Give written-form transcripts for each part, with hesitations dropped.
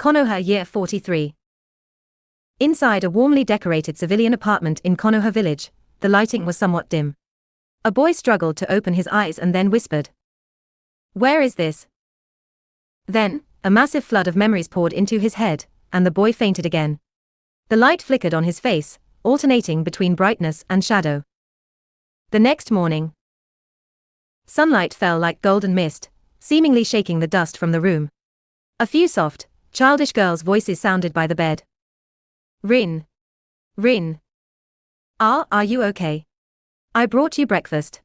Konoha Year 43. Inside a warmly decorated civilian apartment in Konoha village, the lighting was somewhat dim. A boy struggled to open his eyes and then whispered, "Where is this?" Then, a massive flood of memories poured into his head, and the boy fainted again. The light flickered on his face, alternating between brightness and shadow. The next morning, sunlight fell like golden mist, seemingly shaking the dust from the room. A few soft, childish girls' voices sounded by the bed. "Rin. Rin. Are you okay? I brought you breakfast."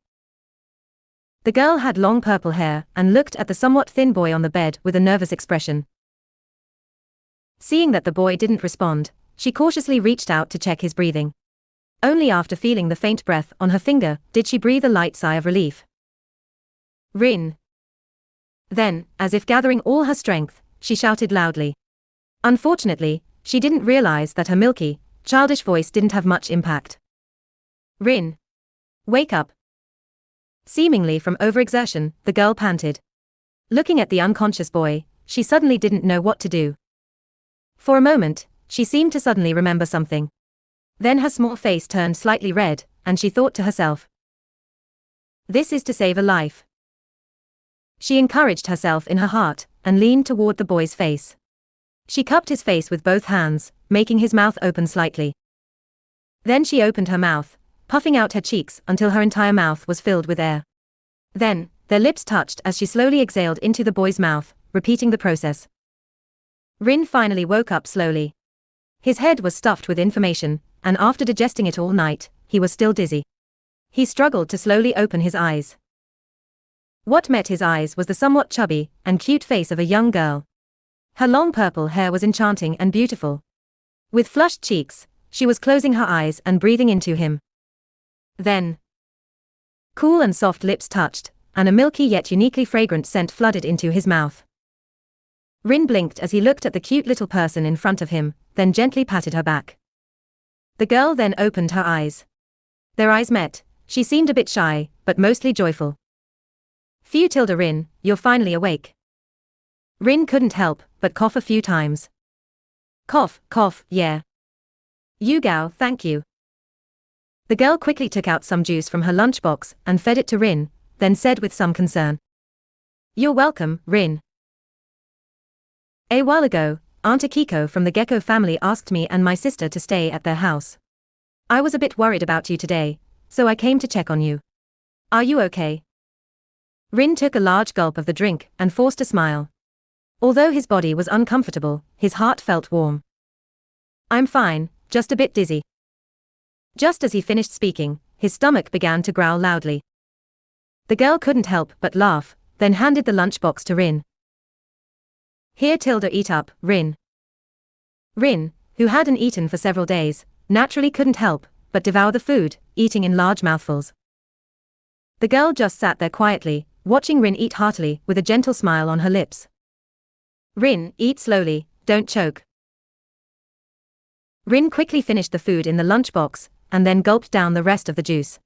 The girl had long purple hair and looked at the somewhat thin boy on the bed with a nervous expression. Seeing that the boy didn't respond, she cautiously reached out to check his breathing. Only after feeling the faint breath on her finger did she breathe a light sigh of relief. "Rin." Then, as if gathering all her strength, she shouted loudly. Unfortunately, she didn't realize that her milky, childish voice didn't have much impact. "Rin. Wake up." Seemingly from overexertion, the girl panted. Looking at the unconscious boy, she suddenly didn't know what to do. For a moment, she seemed to suddenly remember something. Then her small face turned slightly red, and she thought to herself, "This is to save a life." She encouraged herself in her heart, and leaned toward the boy's face. She cupped his face with both hands, making his mouth open slightly. Then she opened her mouth, puffing out her cheeks until her entire mouth was filled with air. Then, their lips touched as she slowly exhaled into the boy's mouth, repeating the process. Rin finally woke up slowly. His head was stuffed with information, and after digesting it all night, he was still dizzy. He struggled to slowly open his eyes. What met his eyes was the somewhat chubby and cute face of a young girl. Her long purple hair was enchanting and beautiful. With flushed cheeks, she was closing her eyes and breathing into him. Then, cool and soft lips touched, and a milky yet uniquely fragrant scent flooded into his mouth. Rin blinked as he looked at the cute little person in front of him, then gently patted her back. The girl then opened her eyes. Their eyes met. She seemed a bit shy, but mostly joyful. "Phew, Rin, you're finally awake." Rin couldn't help but cough a few times. Cough, cough, yeah. "Yugao, thank you." The girl quickly took out some juice from her lunchbox and fed it to Rin, then said with some concern, "You're welcome, Rin. A while ago, Aunt Akiko from the Gecko family asked me and my sister to stay at their house. I was a bit worried about you today, so I came to check on you. Are you okay?" Rin took a large gulp of the drink and forced a smile. Although his body was uncomfortable, his heart felt warm. "I'm fine, just a bit dizzy." Just as he finished speaking, his stomach began to growl loudly. The girl couldn't help but laugh, then handed the lunchbox to Rin. "Here, eat up, Rin." Rin, who hadn't eaten for several days, naturally couldn't help but devour the food, eating in large mouthfuls. The girl just sat there quietly, watching Rin eat heartily with a gentle smile on her lips. "Rin, eat slowly, don't choke." Rin quickly finished the food in the lunchbox, and then gulped down the rest of the juice.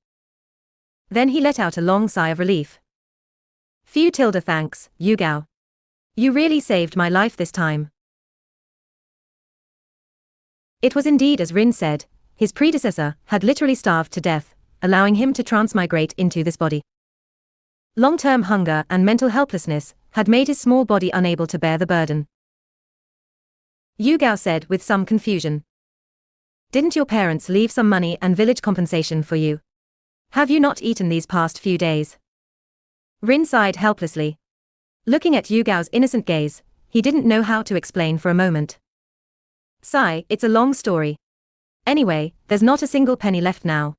Then he let out a long sigh of relief. "Phew, thanks, Yugao. You really saved my life this time." It was indeed as Rin said, his predecessor had literally starved to death, allowing him to transmigrate into this body. Long-term hunger and mental helplessness had made his small body unable to bear the burden. Yugao said with some confusion, "Didn't your parents leave some money and village compensation for you? Have you not eaten these past few days?" Rin sighed helplessly. Looking at Yugao's innocent gaze, he didn't know how to explain for a moment. "Sigh, it's a long story. Anyway, there's not a single penny left now."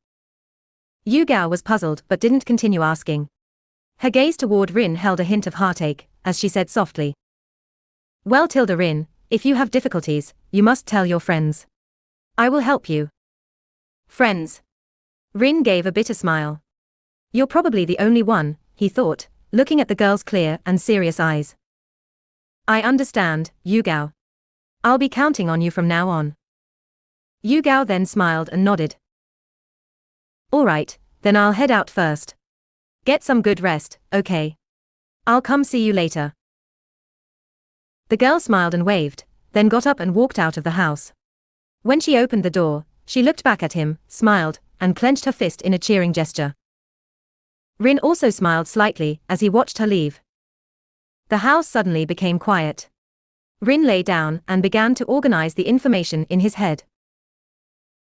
Yugao was puzzled but didn't continue asking. Her gaze toward Rin held a hint of heartache, as she said softly, "Well, Rin, if you have difficulties, you must tell your friends. I will help you." "Friends?" Rin gave a bitter smile. "You're probably the only one," he thought, looking at the girl's clear and serious eyes. "I understand, Yugao. I'll be counting on you from now on." Yugao then smiled and nodded. "All right, then I'll head out first. Get some good rest, okay? I'll come see you later." The girl smiled and waved, then got up and walked out of the house. When she opened the door, she looked back at him, smiled, and clenched her fist in a cheering gesture. Rin also smiled slightly as he watched her leave. The house suddenly became quiet. Rin lay down and began to organize the information in his head.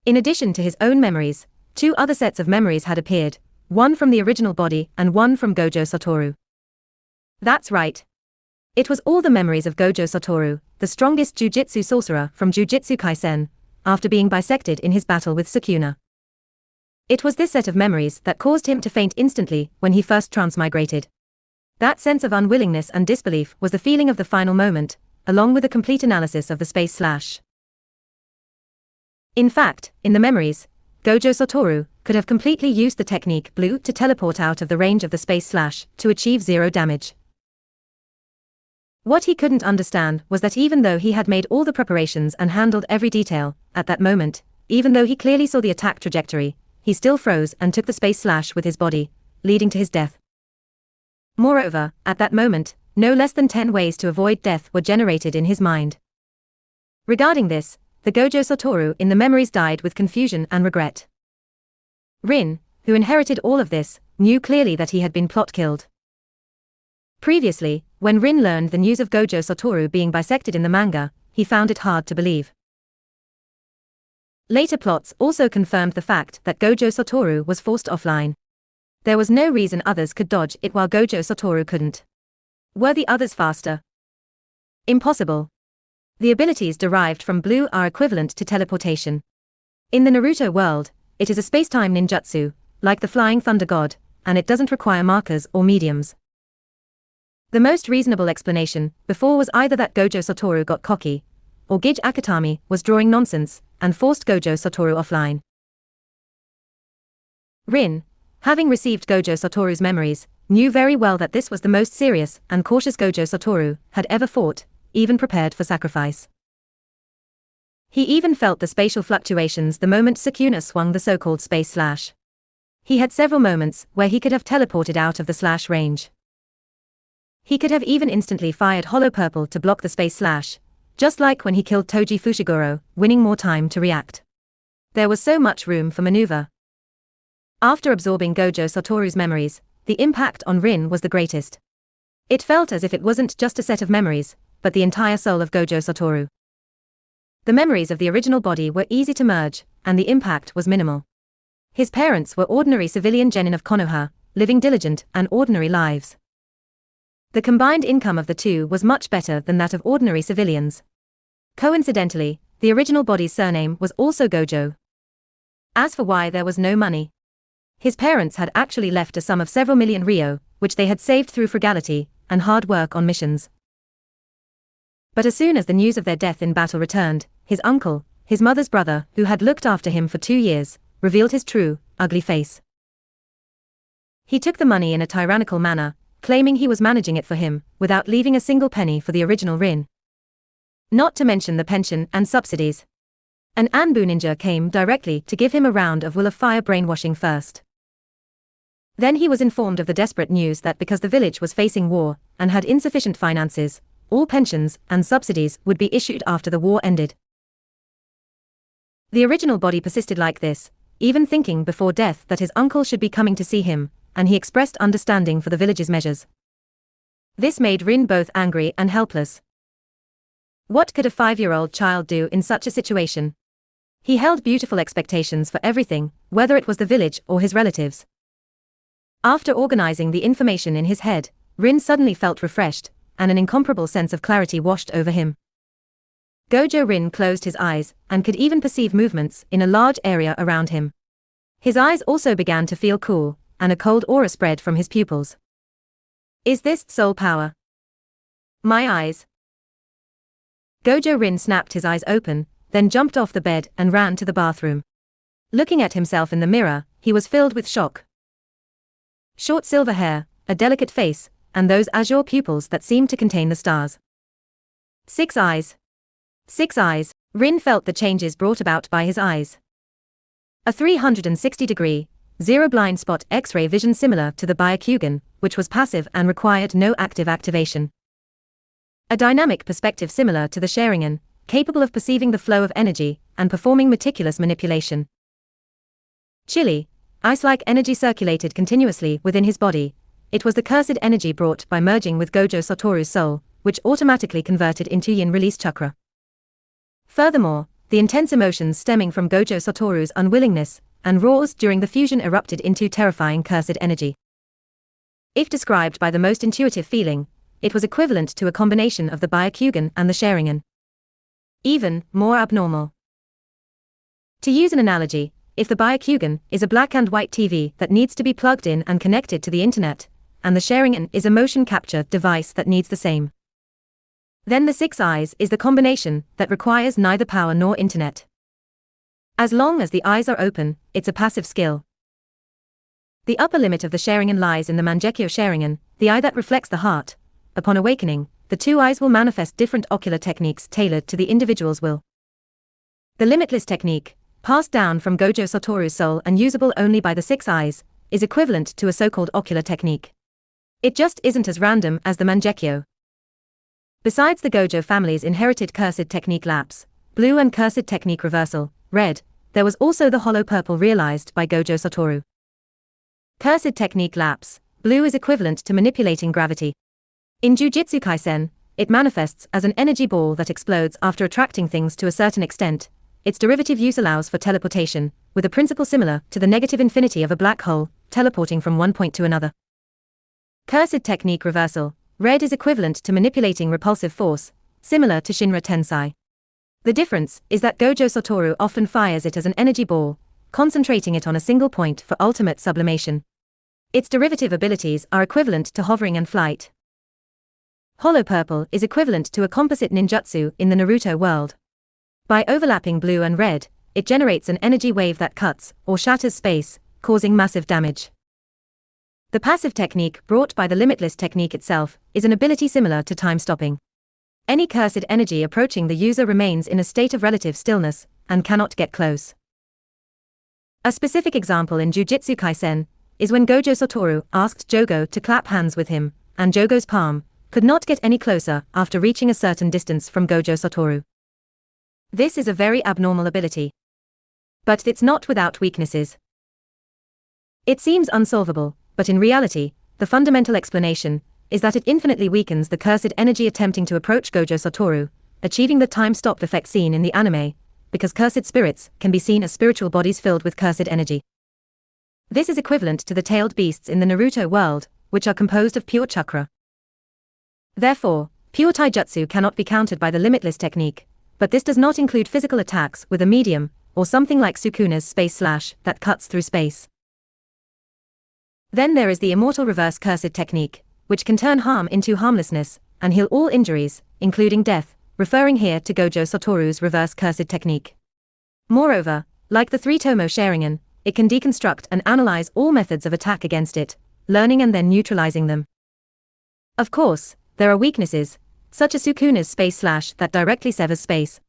In addition to his own memories, 2 other sets of memories had appeared, one from the original body and one from Gojo Satoru. That's right. It was all the memories of Gojo Satoru, the strongest jujutsu sorcerer from Jujutsu Kaisen, after being bisected in his battle with Sukuna. It was this set of memories that caused him to faint instantly when he first transmigrated. That sense of unwillingness and disbelief was the feeling of the final moment, along with a complete analysis of the space slash. In fact, in the memories, Gojo Satoru could have completely used the technique blue to teleport out of the range of the space slash to achieve 0 damage. What he couldn't understand was that even though he had made all the preparations and handled every detail, at that moment, even though he clearly saw the attack trajectory, he still froze and took the space slash with his body, leading to his death. Moreover, at that moment, no less than 10 ways to avoid death were generated in his mind. Regarding this, the Gojo Satoru in the memories died with confusion and regret. Rin, who inherited all of this, knew clearly that he had been plot-killed. Previously, when Rin learned the news of Gojo Satoru being bisected in the manga, he found it hard to believe. Later plots also confirmed the fact that Gojo Satoru was forced offline. There was no reason others could dodge it while Gojo Satoru couldn't. Were the others faster? Impossible. The abilities derived from blue are equivalent to teleportation. In the Naruto world, it is a space-time ninjutsu, like the Flying Thunder God, and it doesn't require markers or mediums. The most reasonable explanation before was either that Gojo Satoru got cocky, or Gij Akutami was drawing nonsense and forced Gojo Satoru offline. Rin, having received Gojo Satoru's memories, knew very well that this was the most serious and cautious Gojo Satoru had ever fought, even prepared for sacrifice. He even felt the spatial fluctuations the moment Sukuna swung the so-called space slash. He had several moments where he could have teleported out of the slash range. He could have even instantly fired Hollow Purple to block the space slash, just like when he killed Toji Fushiguro, winning more time to react. There was so much room for maneuver. After absorbing Gojo Satoru's memories, the impact on Rin was the greatest. It felt as if it wasn't just a set of memories, but the entire soul of Gojo Satoru. The memories of the original body were easy to merge, and the impact was minimal. His parents were ordinary civilian genin of Konoha, living diligent and ordinary lives. The combined income of the two was much better than that of ordinary civilians. Coincidentally, the original body's surname was also Gojo. As for why there was no money, his parents had actually left a sum of several million ryo, which they had saved through frugality and hard work on missions. But as soon as the news of their death in battle returned, his uncle, his mother's brother, who had looked after him for 2 years, revealed his true, ugly face. He took the money in a tyrannical manner, claiming he was managing it for him, without leaving a single penny for the original Rin. Not to mention the pension and subsidies. An Anbu ninja came directly to give him a round of will of fire brainwashing first. Then he was informed of the desperate news that because the village was facing war, and had insufficient finances, all pensions and subsidies would be issued after the war ended. The original body persisted like this, even thinking before death that his uncle should be coming to see him, and he expressed understanding for the village's measures. This made Rin both angry and helpless. What could a 5-year-old child do in such a situation? He held beautiful expectations for everything, whether it was the village or his relatives. After organizing the information in his head, Rin suddenly felt refreshed, and an incomparable sense of clarity washed over him. Gojo Rin closed his eyes, and could even perceive movements in a large area around him. His eyes also began to feel cool, and a cold aura spread from his pupils. Is this soul power? My eyes. Gojo Rin snapped his eyes open, then jumped off the bed and ran to the bathroom. Looking at himself in the mirror, he was filled with shock. Short silver hair, a delicate face, and those azure pupils that seemed to contain the stars. 6 eyes. 6 eyes. Rin felt the changes brought about by his eyes. A 360-degree, zero blind spot X-ray vision similar to the Byakugan, which was passive and required no active activation. A dynamic perspective similar to the Sharingan, capable of perceiving the flow of energy and performing meticulous manipulation. Chili, ice-like energy circulated continuously within his body. It was the cursed energy brought by merging with Gojo Satoru's soul, which automatically converted into yin release chakra. Furthermore, the intense emotions stemming from Gojo Satoru's unwillingness and roars during the fusion erupted into terrifying cursed energy. If described by the most intuitive feeling, it was equivalent to a combination of the Byakugan and the Sharingan. Even more abnormal. To use an analogy, if the Byakugan is a black and white TV that needs to be plugged in and connected to the internet, and the Sharingan is a motion capture device that needs the same, then the six eyes is the combination that requires neither power nor internet. As long as the eyes are open, it's a passive skill. The upper limit of the Sharingan lies in the Mangekyo Sharingan, the eye that reflects the heart. Upon awakening, the two eyes will manifest different ocular techniques tailored to the individual's will. The limitless technique, passed down from Gojo Satoru's soul and usable only by the six eyes, is equivalent to a so-called ocular technique. It just isn't as random as the Mangekyo. Besides the Gojo family's inherited cursed technique lapse, blue and cursed technique reversal, red, there was also the hollow purple realized by Gojo Satoru. Cursed technique lapse, blue is equivalent to manipulating gravity. In Jujutsu Kaisen, it manifests as an energy ball that explodes after attracting things to a certain extent. Its derivative use allows for teleportation, with a principle similar to the negative infinity of a black hole, teleporting from one point to another. Cursed technique reversal, red is equivalent to manipulating repulsive force, similar to Shinra Tensei. The difference is that Gojo Satoru often fires it as an energy ball, concentrating it on a single point for ultimate sublimation. Its derivative abilities are equivalent to hovering and flight. Hollow purple is equivalent to a composite ninjutsu in the Naruto world. By overlapping blue and red, it generates an energy wave that cuts or shatters space, causing massive damage. The passive technique brought by the limitless technique itself is an ability similar to time stopping. Any cursed energy approaching the user remains in a state of relative stillness and cannot get close. A specific example in Jujutsu Kaisen is when Gojo Satoru asked Jogo to clap hands with him, and Jogo's palm could not get any closer after reaching a certain distance from Gojo Satoru. This is a very abnormal ability. But it's not without weaknesses. It seems unsolvable, but in reality, the fundamental explanation is that it infinitely weakens the cursed energy attempting to approach Gojo Satoru, achieving the time-stopped effect seen in the anime, because cursed spirits can be seen as spiritual bodies filled with cursed energy. This is equivalent to the tailed beasts in the Naruto world, which are composed of pure chakra. Therefore, pure taijutsu cannot be countered by the limitless technique, but this does not include physical attacks with a medium, or something like Sukuna's space slash that cuts through space. Then there is the immortal reverse cursed technique, which can turn harm into harmlessness, and heal all injuries, including death, referring here to Gojo Satoru's reverse cursed technique. Moreover, like the three-tomo Sharingan, it can deconstruct and analyze all methods of attack against it, learning and then neutralizing them. Of course, there are weaknesses, such as Sukuna's space slash that directly severs space.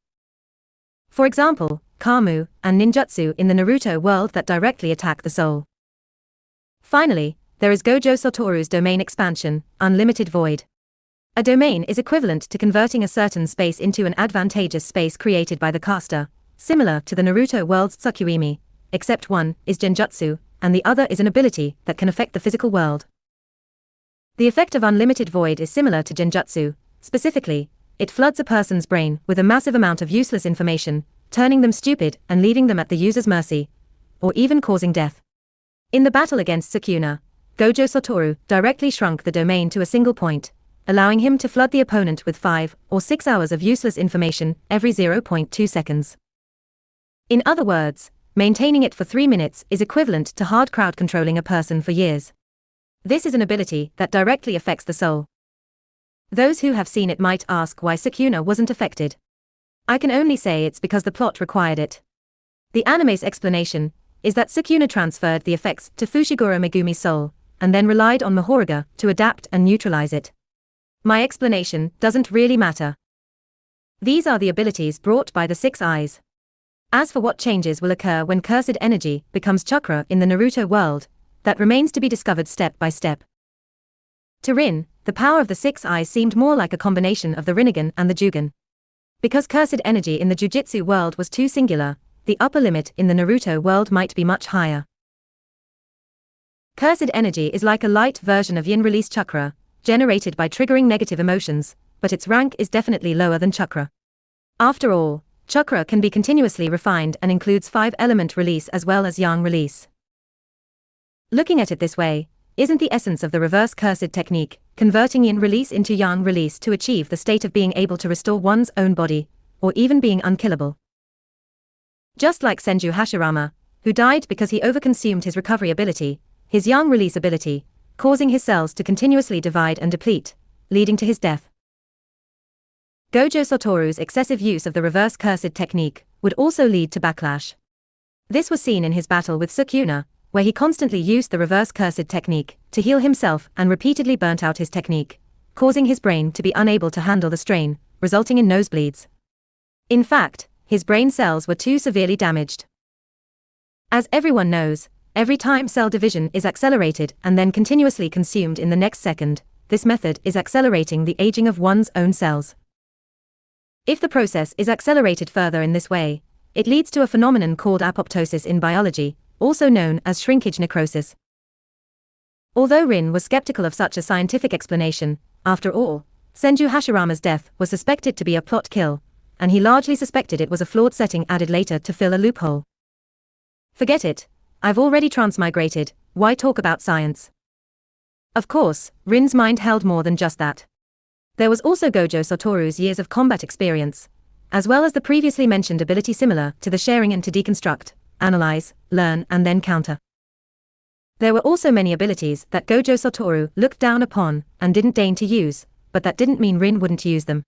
For example, Kamu and ninjutsu in the Naruto world that directly attack the soul. Finally, there is Gojo Satoru's domain expansion, Unlimited Void. A domain is equivalent to converting a certain space into an advantageous space created by the caster, similar to the Naruto world's Tsukuyomi, except one is genjutsu, and the other is an ability that can affect the physical world. The effect of Unlimited Void is similar to genjutsu. Specifically, it floods a person's brain with a massive amount of useless information, turning them stupid and leaving them at the user's mercy, or even causing death. In the battle against Sukuna, Gojo Satoru directly shrunk the domain to a single point, allowing him to flood the opponent with 5 or 6 hours of useless information every 0.2 seconds. In other words, maintaining it for 3 minutes is equivalent to hard crowd controlling a person for years. This is an ability that directly affects the soul. Those who have seen it might ask why Sukuna wasn't affected. I can only say it's because the plot required it. The anime's explanation is that Sukuna transferred the effects to Fushiguro Megumi's soul, and then relied on Mahoruga to adapt and neutralize it. My explanation doesn't really matter. These are the abilities brought by the six eyes. As for what changes will occur when cursed energy becomes chakra in the Naruto world, that remains to be discovered step by step. To Rin, the power of the six eyes seemed more like a combination of the Rinnegan and the Jugen. Because cursed energy in the Jujutsu world was too singular, the upper limit in the Naruto world might be much higher. Cursed energy is like a light version of yin release chakra, generated by triggering negative emotions, but its rank is definitely lower than chakra. After all, chakra can be continuously refined and includes 5-element release as well as yang release. Looking at it this way, isn't the essence of the reverse cursed technique, converting yin release into yang release to achieve the state of being able to restore one's own body, or even being unkillable? Just like Senju Hashirama, who died because he overconsumed his recovery ability, his yang release ability, causing his cells to continuously divide and deplete, leading to his death. Gojo Satoru's excessive use of the reverse cursed technique would also lead to backlash. This was seen in his battle with Sukuna, where he constantly used the reverse cursed technique to heal himself and repeatedly burnt out his technique, causing his brain to be unable to handle the strain, resulting in nosebleeds. In fact, his brain cells were too severely damaged. As everyone knows, every time cell division is accelerated and then continuously consumed in the next second, this method is accelerating the aging of one's own cells. If the process is accelerated further in this way, it leads to a phenomenon called apoptosis in biology, also known as shrinkage necrosis. Although Rin was skeptical of such a scientific explanation, after all, Senju Hashirama's death was suspected to be a plot kill, and he largely suspected it was a flawed setting added later to fill a loophole. Forget it, I've already transmigrated, why talk about science? Of course, Rin's mind held more than just that. There was also Gojo Satoru's years of combat experience, as well as the previously mentioned ability similar to the Sharingan to deconstruct, analyze, learn and then counter. There were also many abilities that Gojo Satoru looked down upon and didn't deign to use, but that didn't mean Rin wouldn't use them.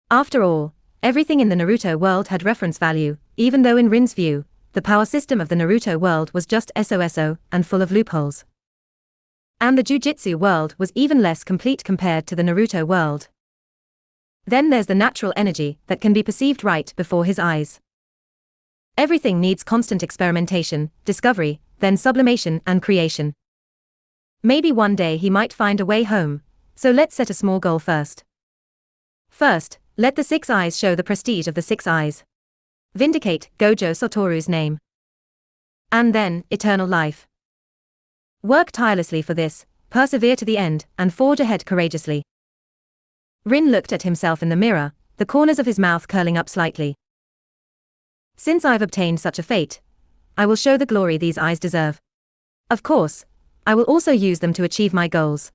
After all, everything in the Naruto world had reference value, even though in Rin's view, the power system of the Naruto world was just SOSO and full of loopholes. And the Jujutsu world was even less complete compared to the Naruto world. Then there's the natural energy that can be perceived right before his eyes. Everything needs constant experimentation, discovery, then sublimation and creation. Maybe one day he might find a way home, so let's set a small goal first. First, let the six eyes show the prestige of the six eyes. Vindicate Gojo Satoru's name. And then, eternal life. Work tirelessly for this, persevere to the end, and forge ahead courageously. Rin looked at himself in the mirror, the corners of his mouth curling up slightly. Since I've obtained such a fate, I will show the glory these eyes deserve. Of course, I will also use them to achieve my goals.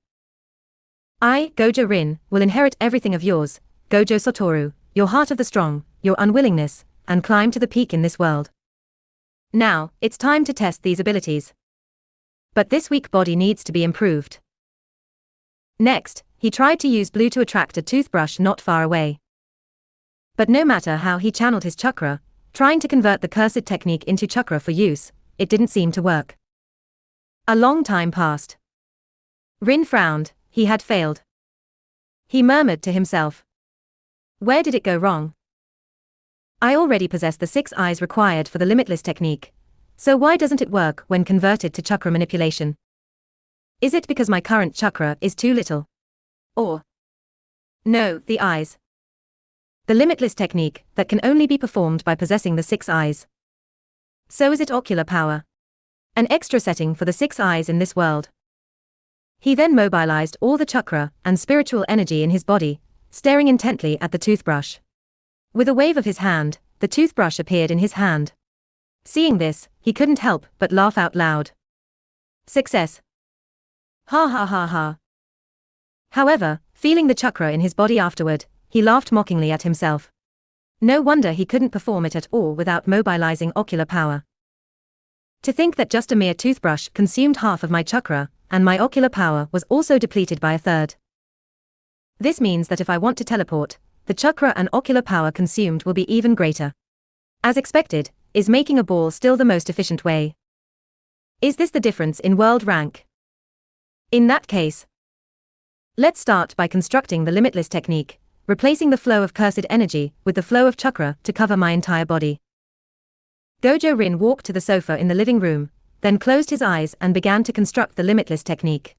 I, Gojo Rin, will inherit everything of yours, Gojo Satoru, your heart of the strong, your unwillingness, and climb to the peak in this world. Now, it's time to test these abilities. But this weak body needs to be improved. Next, he tried to use blue to attract a toothbrush not far away. But no matter how he channeled his chakra, trying to convert the cursed technique into chakra for use, it didn't seem to work. A long time passed. Rin frowned, he had failed. He murmured to himself. Where did it go wrong? I already possess the six eyes required for the limitless technique, so why doesn't it work when converted to chakra manipulation? Is it because my current chakra is too little? Or? No, the eyes. The limitless technique that can only be performed by possessing the six eyes. So is it ocular power? An extra setting for the six eyes in this world. He then mobilized all the chakra and spiritual energy in his body, staring intently at the toothbrush. With a wave of his hand, the toothbrush appeared in his hand. Seeing this, he couldn't help but laugh out loud. Success! Ha ha ha ha. However, feeling the chakra in his body afterward, he laughed mockingly at himself. No wonder he couldn't perform it at all without mobilizing ocular power. To think that just a mere toothbrush consumed half of my chakra, and my ocular power was also depleted by a third. This means that if I want to teleport, the chakra and ocular power consumed will be even greater. As expected, is making a ball still the most efficient way? Is this the difference in world rank? In that case, let's start by constructing the limitless technique, replacing the flow of cursed energy with the flow of chakra to cover my entire body. Gojo Rin walked to the sofa in the living room, then closed his eyes and began to construct the limitless technique.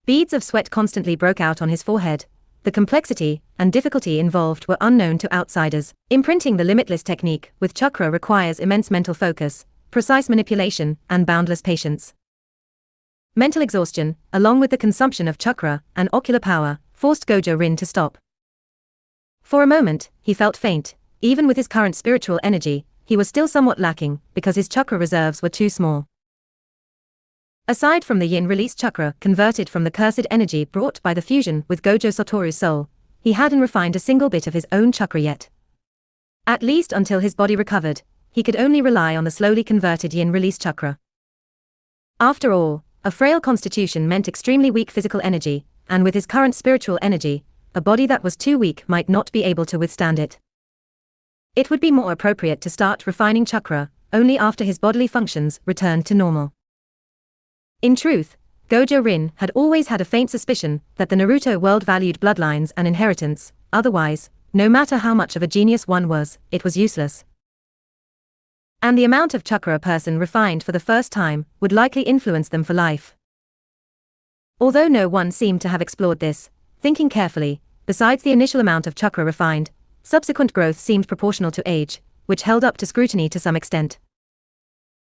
Beads of sweat constantly broke out on his forehead. The complexity and difficulty involved were unknown to outsiders. Imprinting the limitless technique with chakra requires immense mental focus, precise manipulation, and boundless patience. Mental exhaustion, along with the consumption of chakra and ocular power, forced Gojo Rin to stop. For a moment, he felt faint. Even with his current spiritual energy, he was still somewhat lacking because his chakra reserves were too small. Aside from the yin release chakra converted from the cursed energy brought by the fusion with Gojo Satoru's soul, he hadn't refined a single bit of his own chakra yet. At least until his body recovered, he could only rely on the slowly converted yin release chakra. After all, a frail constitution meant extremely weak physical energy, and with his current spiritual energy, a body that was too weak might not be able to withstand it. It would be more appropriate to start refining chakra only after his bodily functions returned to normal. In truth, Gojo Rin had always had a faint suspicion that the Naruto world valued bloodlines and inheritance, otherwise, no matter how much of a genius one was, it was useless. And the amount of chakra a person refined for the first time would likely influence them for life. Although no one seemed to have explored this, thinking carefully, besides the initial amount of chakra refined, subsequent growth seemed proportional to age, which held up to scrutiny to some extent.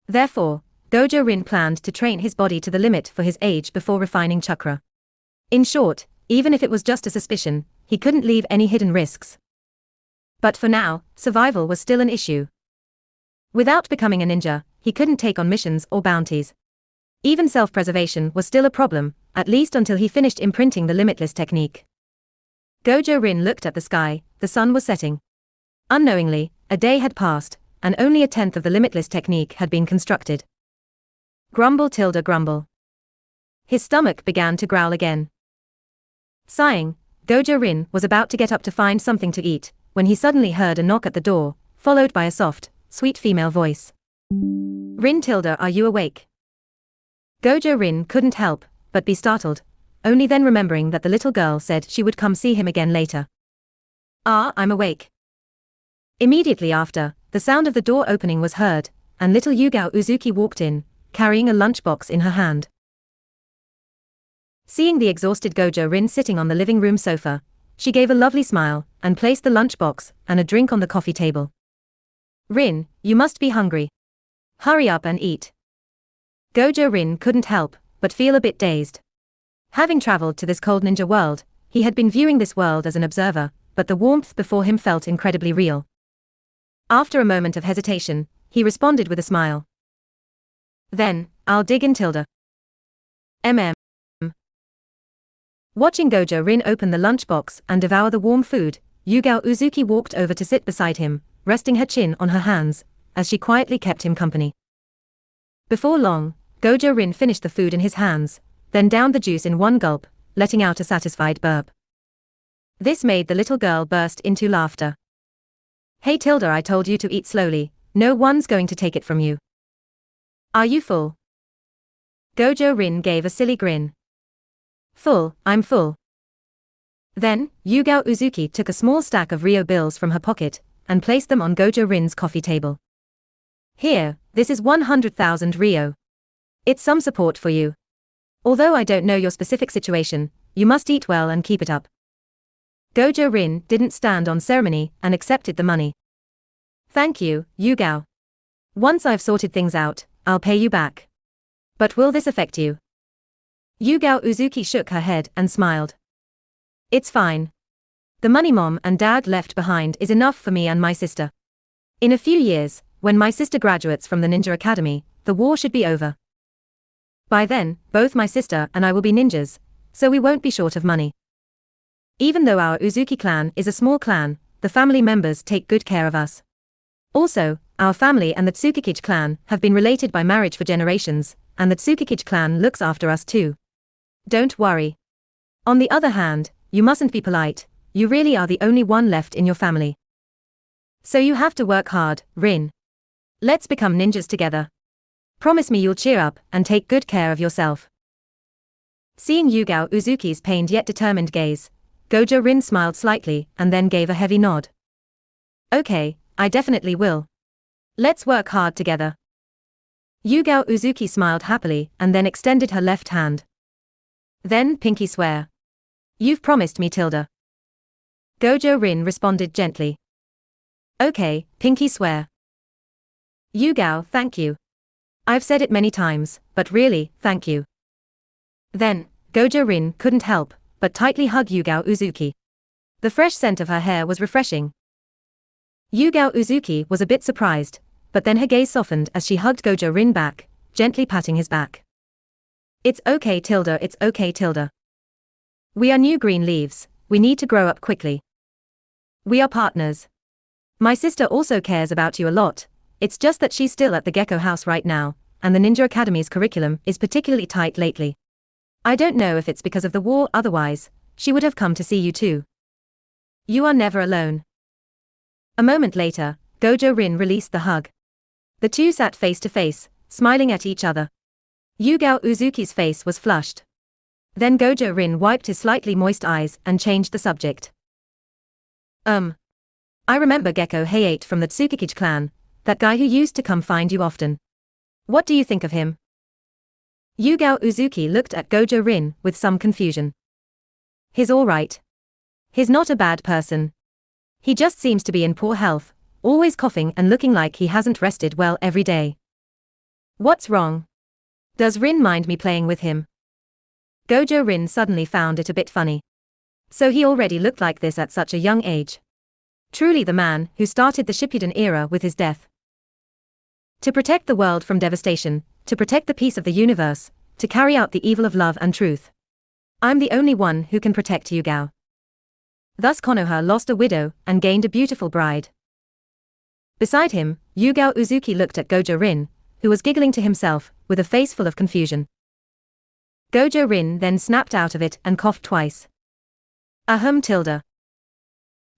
Therefore, Gojo Rin planned to train his body to the limit for his age before refining chakra. In short, even if it was just a suspicion, he couldn't leave any hidden risks. But for now, survival was still an issue. Without becoming a ninja, he couldn't take on missions or bounties. Even self-preservation was still a problem, at least until he finished imprinting the limitless technique. Gojo Rin looked at the sky. The sun was setting. Unknowingly, a day had passed, and only a tenth of the limitless technique had been constructed. Grumble tilde grumble. His stomach began to growl again. Sighing, Gojo Rin was about to get up to find something to eat, when he suddenly heard a knock at the door, followed by a soft, sweet female voice. Rin tilde, are you awake? Gojo Rin couldn't help but be startled, only then remembering that the little girl said she would come see him again later. Ah, I'm awake. Immediately after, the sound of the door opening was heard, and little Yugao Uzuki walked in, carrying a lunchbox in her hand. Seeing the exhausted Gojo Rin sitting on the living room sofa, she gave a lovely smile and placed the lunchbox and a drink on the coffee table. Rin, you must be hungry. Hurry up and eat. Gojo Rin couldn't help but feel a bit dazed. Having traveled to this cold ninja world, he had been viewing this world as an observer, but the warmth before him felt incredibly real. After a moment of hesitation, he responded with a smile. Then, I'll dig in tilde. Watching Gojo Rin open the lunchbox and devour the warm food, Yugao Uzuki walked over to sit beside him, resting her chin on her hands, as she quietly kept him company. Before long, Gojo Rin finished the food in his hands, then downed the juice in one gulp, letting out a satisfied burp. This made the little girl burst into laughter. Hey tilde, I told you to eat slowly, no one's going to take it from you. Are you full? Gojo Rin gave a silly grin. Full, I'm full. Then, Yugao Uzuki took a small stack of Ryo bills from her pocket, and placed them on Gojo Rin's coffee table. Here, this is 100,000 Ryo. It's some support for you. Although I don't know your specific situation, you must eat well and keep it up. Gojo Rin didn't stand on ceremony and accepted the money. Thank you, Yugao. Once I've sorted things out, I'll pay you back. But will this affect you? Yugao Uzuki shook her head and smiled. It's fine. The money Mom and Dad left behind is enough for me and my sister. In a few years, when my sister graduates from the Ninja Academy, the war should be over. By then, both my sister and I will be ninjas, so we won't be short of money. Even though our Uzuki clan is a small clan, the family members take good care of us. Also, our family and the Tsukikage clan have been related by marriage for generations, and the Tsukikage clan looks after us too. Don't worry. On the other hand, you mustn't be polite, you really are the only one left in your family. So you have to work hard, Rin. Let's become ninjas together. Promise me you'll cheer up and take good care of yourself. Seeing Yugao Uzuki's pained yet determined gaze, Gojo Rin smiled slightly and then gave a heavy nod. Okay, I definitely will. Let's work hard together. Yugao Uzuki smiled happily and then extended her left hand. Then Pinky swear. You've promised me, Tilda. Gojo Rin responded gently. Okay, Pinky swear. Yugao, thank you. I've said it many times, but really, thank you. Then, Gojo Rin couldn't help but tightly hug Yugao Uzuki. The fresh scent of her hair was refreshing. Yugao Uzuki was a bit surprised, but then her gaze softened as she hugged Gojo Rin back, gently patting his back. It's okay, Tilda, it's okay, Tilda. We are new green leaves, we need to grow up quickly. We are partners. My sister also cares about you a lot, it's just that she's still at the Gecko House right now, and the Ninja Academy's curriculum is particularly tight lately. I don't know if it's because of the war, otherwise, she would have come to see you too. You are never alone. A moment later, Gojo Rin released the hug. The two sat face to face, smiling at each other. Yugao Uzuki's face was flushed. Then Gojo Rin wiped his slightly moist eyes and changed the subject. I remember Gecko Hayate from the Tsukikage clan, that guy who used to come find you often. What do you think of him? Yugao Uzuki looked at Gojo Rin with some confusion. He's alright. He's not a bad person. He just seems to be in poor health, always coughing and looking like he hasn't rested well every day. What's wrong? Does Rin mind me playing with him? Gojo Rin suddenly found it a bit funny. So he already looked like this at such a young age. Truly the man who started the Shippuden era with his death. To protect the world from devastation, to protect the peace of the universe, to carry out the evil of love and truth. I'm the only one who can protect Yugao. Thus Konoha lost a widow and gained a beautiful bride. Beside him, Yugao Uzuki looked at Gojo Rin, who was giggling to himself, with a face full of confusion. Gojo Rin then snapped out of it and coughed twice. Ahem, Tilda.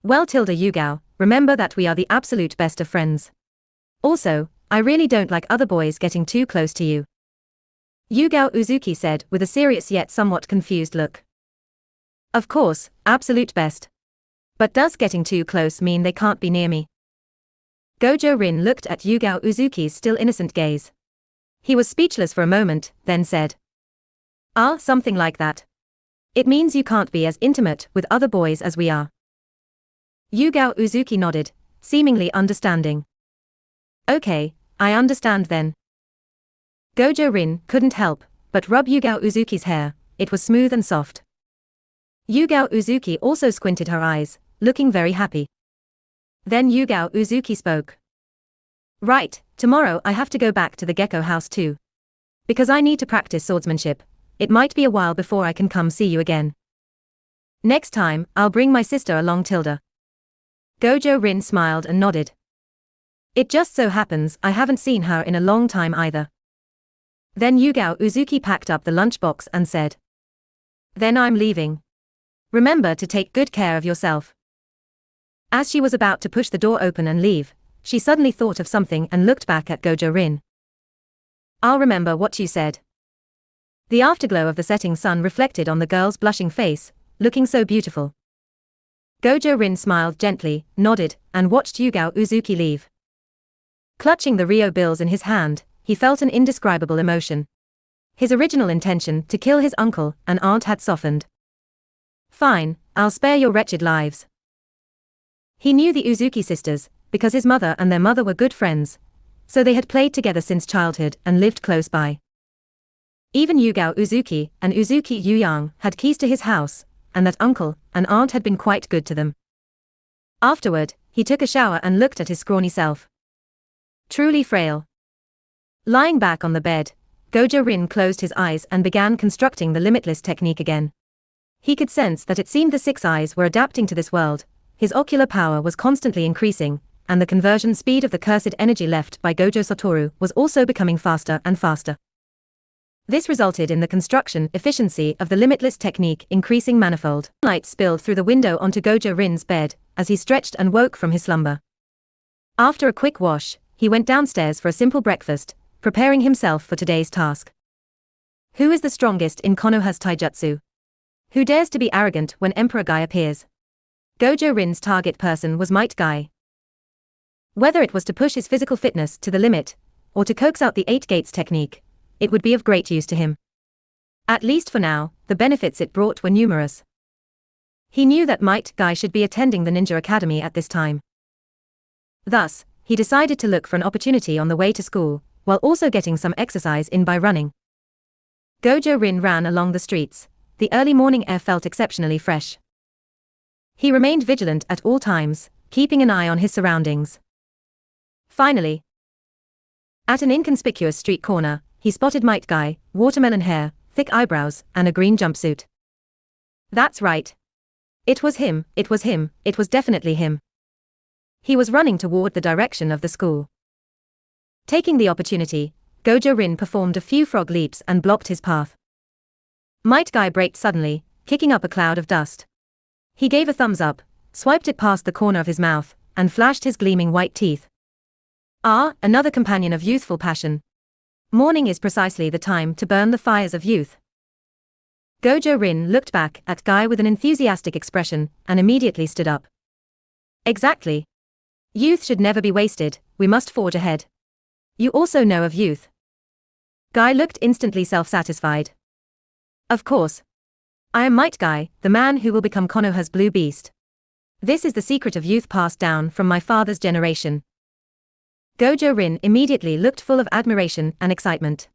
Well, Tilda Yugao, remember that we are the absolute best of friends. Also, I really don't like other boys getting too close to you. Yugao Uzuki said with a serious yet somewhat confused look. Of course, absolute best. But does getting too close mean they can't be near me? Gojo Rin looked at Yugao Uzuki's still innocent gaze. He was speechless for a moment, then said. Something like that. It means you can't be as intimate with other boys as we are. Yugao Uzuki nodded, seemingly understanding. Okay, I understand then. Gojo Rin couldn't help but rub Yugao Uzuki's hair, it was smooth and soft. Yugao Uzuki also squinted her eyes, looking very happy. Then Yugao Uzuki spoke. Right, tomorrow I have to go back to the Gecko House too. Because I need to practice swordsmanship, it might be a while before I can come see you again. Next time, I'll bring my sister along, Tilda. Gojo Rin smiled and nodded. It just so happens I haven't seen her in a long time either. Then Yugao Uzuki packed up the lunchbox and said. Then I'm leaving. Remember to take good care of yourself. As she was about to push the door open and leave, she suddenly thought of something and looked back at Gojo Rin. I'll remember what you said. The afterglow of the setting sun reflected on the girl's blushing face, looking so beautiful. Gojo Rin smiled gently, nodded, and watched Yugao Uzuki leave. Clutching the Rio bills in his hand, he felt an indescribable emotion. His original intention to kill his uncle and aunt had softened. Fine, I'll spare your wretched lives. He knew the Uzuki sisters, because his mother and their mother were good friends, so they had played together since childhood and lived close by. Even Yugao Uzuki and Uzuki Yuyang had keys to his house, and that uncle and aunt had been quite good to them. Afterward, he took a shower and looked at his scrawny self. Truly frail. Lying back on the bed, Gojo Rin closed his eyes and began constructing the limitless technique again. He could sense that it seemed the six eyes were adapting to this world, his ocular power was constantly increasing, and the conversion speed of the cursed energy left by Gojo Satoru was also becoming faster and faster. This resulted in the construction efficiency of the limitless technique increasing manifold. Light spilled through the window onto Gojo Rin's bed, as he stretched and woke from his slumber. After a quick wash, he went downstairs for a simple breakfast, preparing himself for today's task. Who is the strongest in Konoha's taijutsu? Who dares to be arrogant when Emperor Guy appears? Gojo Rin's target person was Might Guy. Whether it was to push his physical fitness to the limit, or to coax out the Eight Gates technique, it would be of great use to him. At least for now, the benefits it brought were numerous. He knew that Might Guy should be attending the Ninja Academy at this time. Thus, he decided to look for an opportunity on the way to school, while also getting some exercise in by running. Gojo Rin ran along the streets. The early morning air felt exceptionally fresh. He remained vigilant at all times, keeping an eye on his surroundings. Finally, at an inconspicuous street corner, he spotted Might Guy, watermelon hair, thick eyebrows, and a green jumpsuit. That's right. It was him, it was definitely him. He was running toward the direction of the school. Taking the opportunity, Gojo Rin performed a few frog leaps and blocked his path. Might Guy braked suddenly, kicking up a cloud of dust. He gave a thumbs up, swiped it past the corner of his mouth, and flashed his gleaming white teeth. Ah, another companion of youthful passion. Morning is precisely the time to burn the fires of youth. Gojo Rin looked back at Guy with an enthusiastic expression, and immediately stood up. Exactly. Youth should never be wasted, we must forge ahead. You also know of youth. Guy looked instantly self-satisfied. Of course. I am Might Guy, the man who will become Konoha's blue beast. This is the secret of youth passed down from my father's generation. Gojo Rin immediately looked full of admiration and excitement.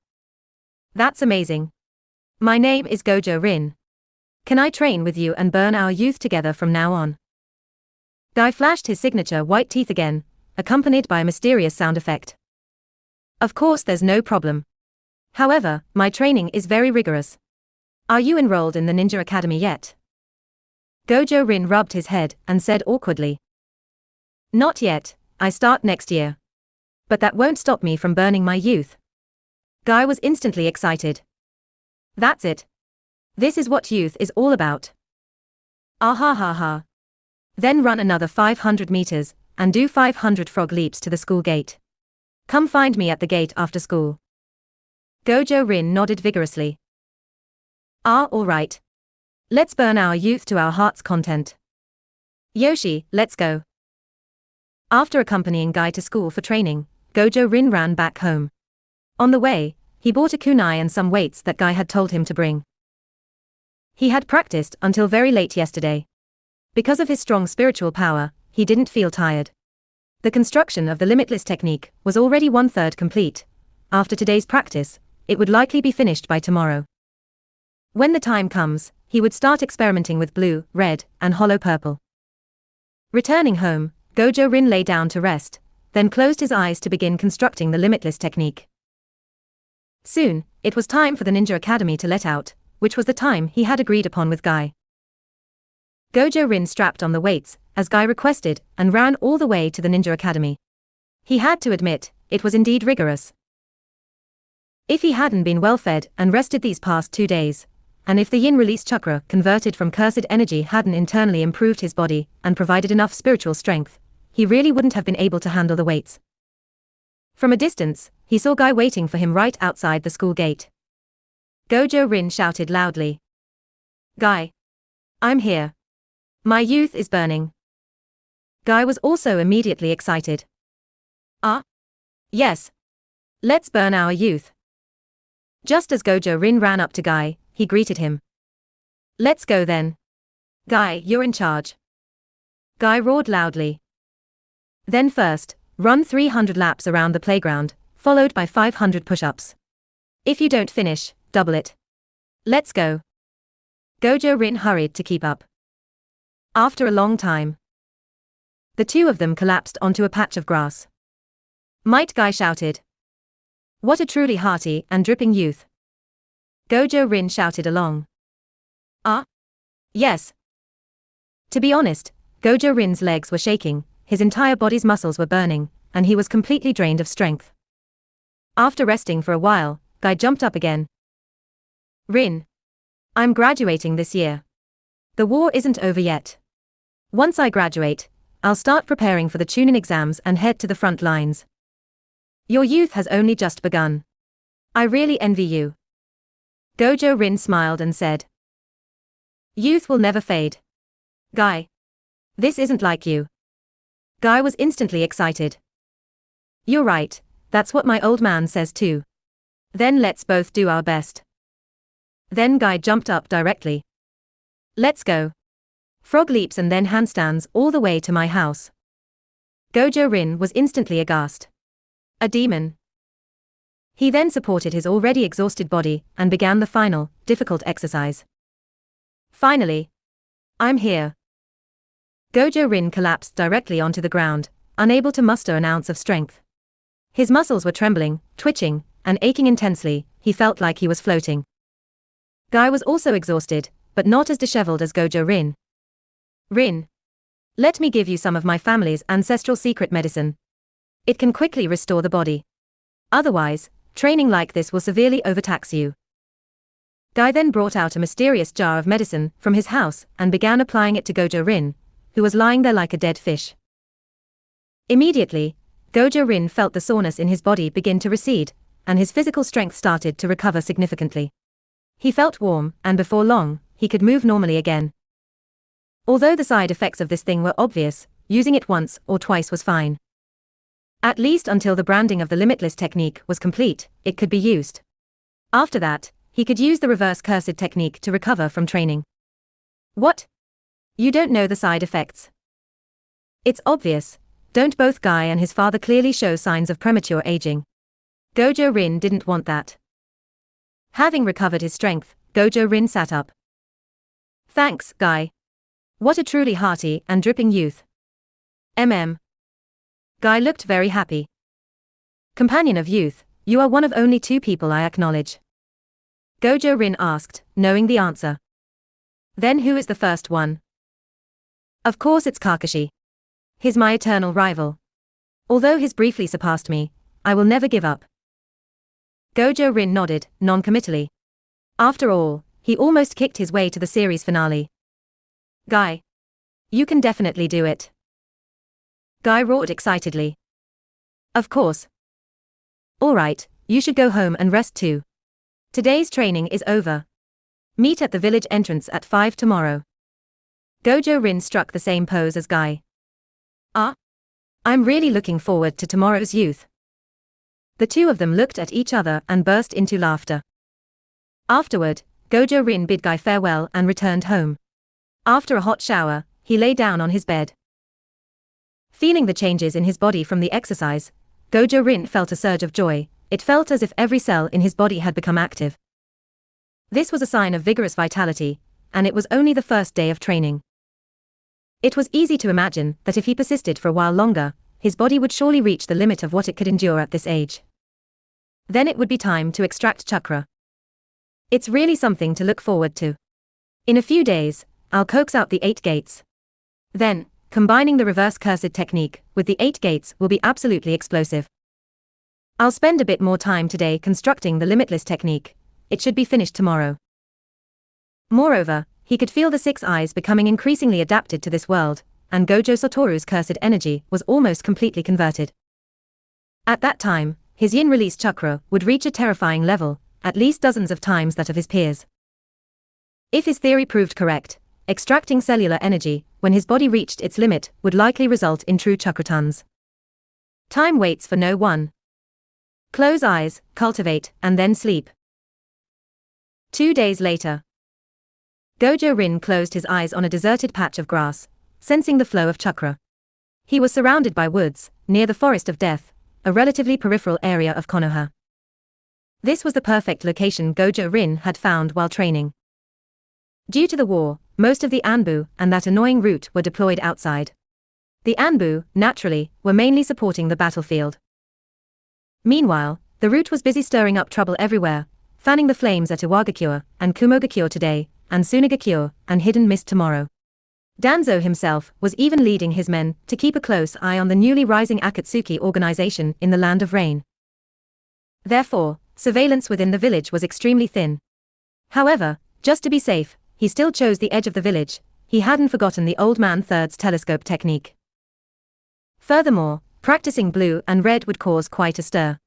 That's amazing. My name is Gojo Rin. Can I train with you and burn our youth together from now on? Guy flashed his signature white teeth again, accompanied by a mysterious sound effect. Of course, there's no problem. However, my training is very rigorous. Are you enrolled in the Ninja Academy yet? Gojo Rin rubbed his head and said awkwardly. Not yet, I start next year. But that won't stop me from burning my youth. Guy was instantly excited. That's it. This is what youth is all about. Ah ha ha ha. Then run another 500 meters, and do 500 frog leaps to the school gate. Come find me at the gate after school. Gojo Rin nodded vigorously. Ah, all right. Let's burn our youth to our heart's content. Yoshi, let's go. After accompanying Guy to school for training, Gojo Rin ran back home. On the way, he bought a kunai and some weights that Guy had told him to bring. He had practiced until very late yesterday. Because of his strong spiritual power, he didn't feel tired. The construction of the limitless technique was already 1/3 complete. After today's practice, it would likely be finished by tomorrow. When the time comes, he would start experimenting with blue, red, and hollow purple. Returning home, Gojo Rin lay down to rest, then closed his eyes to begin constructing the limitless technique. Soon, it was time for the Ninja Academy to let out, which was the time he had agreed upon with Guy. Gojo Rin strapped on the weights, as Guy requested, and ran all the way to the Ninja Academy. He had to admit, it was indeed rigorous. If he hadn't been well fed and rested these past 2 days, and if the yin release chakra converted from cursed energy hadn't internally improved his body and provided enough spiritual strength, he really wouldn't have been able to handle the weights. From a distance, he saw Guy waiting for him right outside the school gate. Gojo Rin shouted loudly. Guy. I'm here. My youth is burning. Guy was also immediately excited. Ah? Yes. Let's burn our youth. Just as Gojo Rin ran up to Guy, he greeted him. Let's go then. Guy, you're in charge. Guy roared loudly. Then first, run 300 laps around the playground, followed by 500 push-ups. If you don't finish, double it. Let's go. Gojo Rin hurried to keep up. After a long time, the two of them collapsed onto a patch of grass. Might Guy shouted. What a truly hearty and dripping youth. Gojo Rin shouted along. Ah? Yes. To be honest, Gojo Rin's legs were shaking, his entire body's muscles were burning, and he was completely drained of strength. After resting for a while, Guy jumped up again. Rin. I'm graduating this year. The war isn't over yet. Once I graduate, I'll start preparing for the Chunin exams and head to the front lines. Your youth has only just begun. I really envy you. Gojo Rin smiled and said. Youth will never fade. Guy. This isn't like you. Guy was instantly excited. You're right, that's what my old man says too. Then let's both do our best. Then Guy jumped up directly. Let's go. Frog leaps and then handstands all the way to my house. Gojo Rin was instantly aghast. A demon. He then supported his already exhausted body and began the final, difficult exercise. Finally. I'm here. Gojo Rin collapsed directly onto the ground, unable to muster an ounce of strength. His muscles were trembling, twitching, and aching intensely. He felt like he was floating. Guy was also exhausted, but not as disheveled as Gojo Rin. Rin. Let me give you some of my family's ancestral secret medicine. It can quickly restore the body. Otherwise, training like this will severely overtax you. Guy then brought out a mysterious jar of medicine from his house and began applying it to Gojo Rin, who was lying there like a dead fish. Immediately, Gojo Rin felt the soreness in his body begin to recede, and his physical strength started to recover significantly. He felt warm, and before long, he could move normally again. Although the side effects of this thing were obvious, using it once or twice was fine. At least until the branding of the limitless technique was complete, it could be used. After that, he could use the reverse cursed technique to recover from training. What? You don't know the side effects? It's obvious. Don't both Guy and his father clearly show signs of premature aging? Gojo Rin didn't want that. Having recovered his strength, Gojo Rin sat up. Thanks, Guy. What a truly hearty and dripping youth. Guy looked very happy. Companion of youth, you are one of only two people I acknowledge. Gojo Rin asked, knowing the answer. Then who is the first one? Of course it's Kakashi. He's my eternal rival. Although he's briefly surpassed me, I will never give up. Gojo Rin nodded, non-committally. After all, he almost kicked his way to the series finale. Guy. You can definitely do it. Guy roared excitedly. Of course. Alright, you should go home and rest too. Today's training is over. Meet at the village entrance at 5 tomorrow. Gojo Rin struck the same pose as Guy. I'm really looking forward to tomorrow's youth. The two of them looked at each other and burst into laughter. Afterward, Gojo Rin bid Guy farewell and returned home. After a hot shower, he lay down on his bed. Feeling the changes in his body from the exercise, Gojo Rin felt a surge of joy. It felt as if every cell in his body had become active. This was a sign of vigorous vitality, and it was only the first day of training. It was easy to imagine that if he persisted for a while longer, his body would surely reach the limit of what it could endure at this age. Then it would be time to extract chakra. It's really something to look forward to. In a few days, I'll coax out the 8 gates. Then, combining the reverse cursed technique with the 8 gates will be absolutely explosive. I'll spend a bit more time today constructing the limitless technique. It should be finished tomorrow. Moreover, he could feel the 6 eyes becoming increasingly adapted to this world, and Gojo Satoru's cursed energy was almost completely converted. At that time, his yin release chakra would reach a terrifying level, at least dozens of times that of his peers. If his theory proved correct, extracting cellular energy, when his body reached its limit, would likely result in true chakra tons. Time waits for no one. Close eyes, cultivate, and then sleep. 2 days later. Gojo Rin closed his eyes on a deserted patch of grass, sensing the flow of chakra. He was surrounded by woods, near the Forest of Death, a relatively peripheral area of Konoha. This was the perfect location Gojo Rin had found while training. Due to the war, most of the Anbu and that annoying Root were deployed outside. The Anbu, naturally, were mainly supporting the battlefield. Meanwhile, the Root was busy stirring up trouble everywhere, fanning the flames at Iwagakure and Kumogakure today, and Sunagakure and Hidden Mist tomorrow. Danzo himself was even leading his men to keep a close eye on the newly rising Akatsuki organization in the Land of Rain. Therefore, surveillance within the village was extremely thin. However, just to be safe, he still chose the edge of the village. He hadn't forgotten the old man Third's telescope technique. Furthermore, practicing blue and red would cause quite a stir.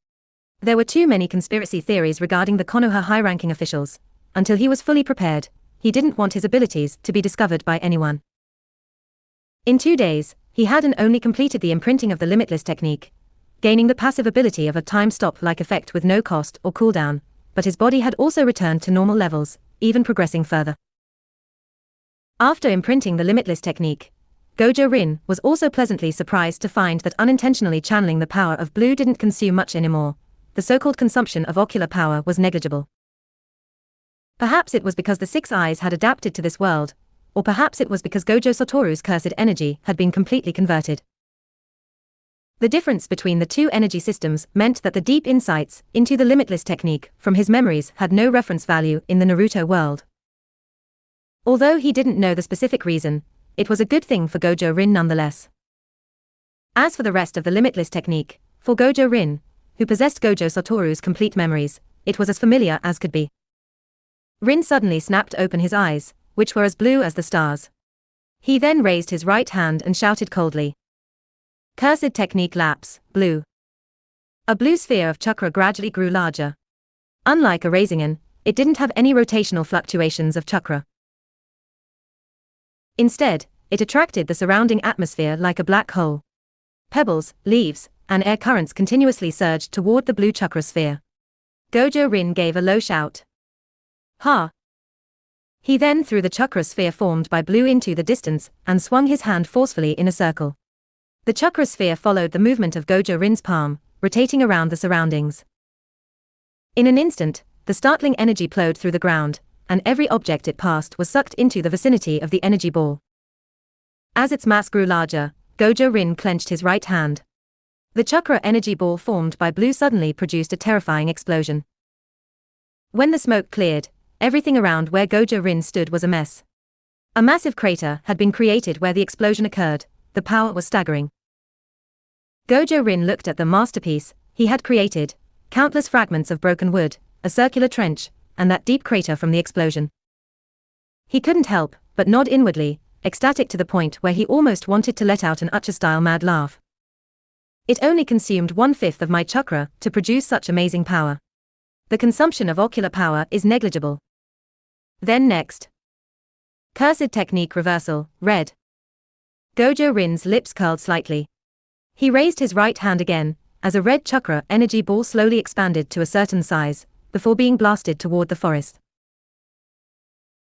There were too many conspiracy theories regarding the Konoha high-ranking officials. Until he was fully prepared, he didn't want his abilities to be discovered by anyone. In 2 days, he hadn't only completed the imprinting of the limitless technique, gaining the passive ability of a time stop-like effect with no cost or cooldown, but his body had also returned to normal levels, even progressing further. After imprinting the limitless technique, Gojo Rin was also pleasantly surprised to find that unintentionally channeling the power of blue didn't consume much anymore. The so-called consumption of ocular power was negligible. Perhaps it was because the six eyes had adapted to this world, or perhaps it was because Gojo Satoru's cursed energy had been completely converted. The difference between the two energy systems meant that the deep insights into the limitless technique from his memories had no reference value in the Naruto world. Although he didn't know the specific reason, it was a good thing for Gojo Rin nonetheless. As for the rest of the limitless technique, for Gojo Rin, who possessed Gojo Satoru's complete memories, it was as familiar as could be. Rin suddenly snapped open his eyes, which were as blue as the stars. He then raised his right hand and shouted coldly. Cursed technique lapse, blue. A blue sphere of chakra gradually grew larger. Unlike a Rasengan, it didn't have any rotational fluctuations of chakra. Instead, it attracted the surrounding atmosphere like a black hole. Pebbles, leaves, and air currents continuously surged toward the blue chakra sphere. Gojo Rin gave a low shout. Ha! He then threw the chakra sphere formed by blue into the distance and swung his hand forcefully in a circle. The chakra sphere followed the movement of Gojo Rin's palm, rotating around the surroundings. In an instant, the startling energy plowed through the ground, and every object it passed was sucked into the vicinity of the energy ball. As its mass grew larger, Gojo Rin clenched his right hand. The chakra energy ball formed by blue suddenly produced a terrifying explosion. When the smoke cleared, everything around where Gojo Rin stood was a mess. A massive crater had been created where the explosion occurred. The power was staggering. Gojo Rin looked at the masterpiece he had created, countless fragments of broken wood, a circular trench, and that deep crater from the explosion. He couldn't help but nod inwardly, ecstatic to the point where he almost wanted to let out an Uchiha-style mad laugh. It only consumed 1/5 of my chakra to produce such amazing power. The consumption of ocular power is negligible. Then next. Cursed technique reversal, red. Gojo Rin's lips curled slightly. He raised his right hand again, as a red chakra energy ball slowly expanded to a certain size, before being blasted toward the forest.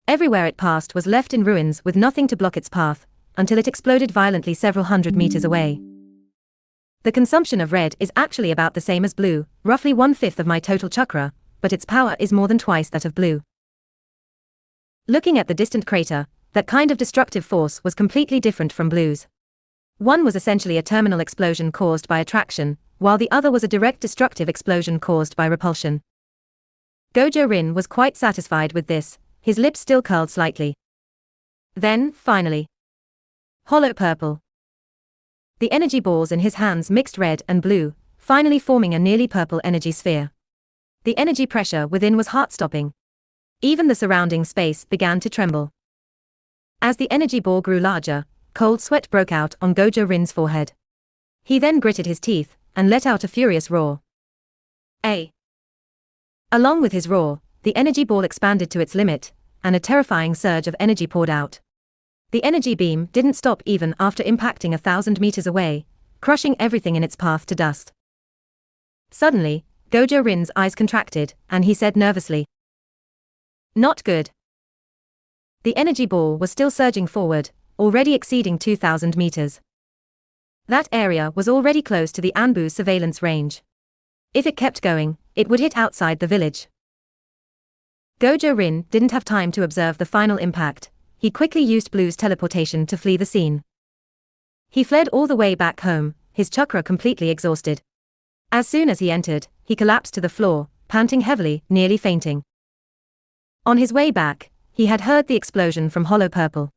Everywhere it passed was left in ruins with nothing to block its path, until it exploded violently several hundred meters away. The consumption of red is actually about the same as blue, roughly 1/5 of my total chakra, but its power is more than twice that of blue. Looking at the distant crater, that kind of destructive force was completely different from blue's. One was essentially a terminal explosion caused by attraction, while the other was a direct destructive explosion caused by repulsion. Gojo Rin was quite satisfied with this, his lips still curled slightly. Then, finally. Hollow purple. The energy balls in his hands mixed red and blue, finally forming a nearly purple energy sphere. The energy pressure within was heart-stopping. Even the surrounding space began to tremble. As the energy ball grew larger, cold sweat broke out on Gojo Rin's forehead. He then gritted his teeth and let out a furious roar. Along with his roar, the energy ball expanded to its limit, and a terrifying surge of energy poured out. The energy beam didn't stop even after impacting 1,000 meters away, crushing everything in its path to dust. Suddenly, Gojo Rin's eyes contracted, and he said nervously, "Not good." The energy ball was still surging forward, already exceeding 2,000 meters. That area was already close to the Anbu surveillance range. If it kept going, it would hit outside the village. Gojo Rin didn't have time to observe the final impact. He quickly used Blue's teleportation to flee the scene. He fled all the way back home, his chakra completely exhausted. As soon as he entered, he collapsed to the floor, panting heavily, nearly fainting. On his way back, he had heard the explosion from Hollow Purple.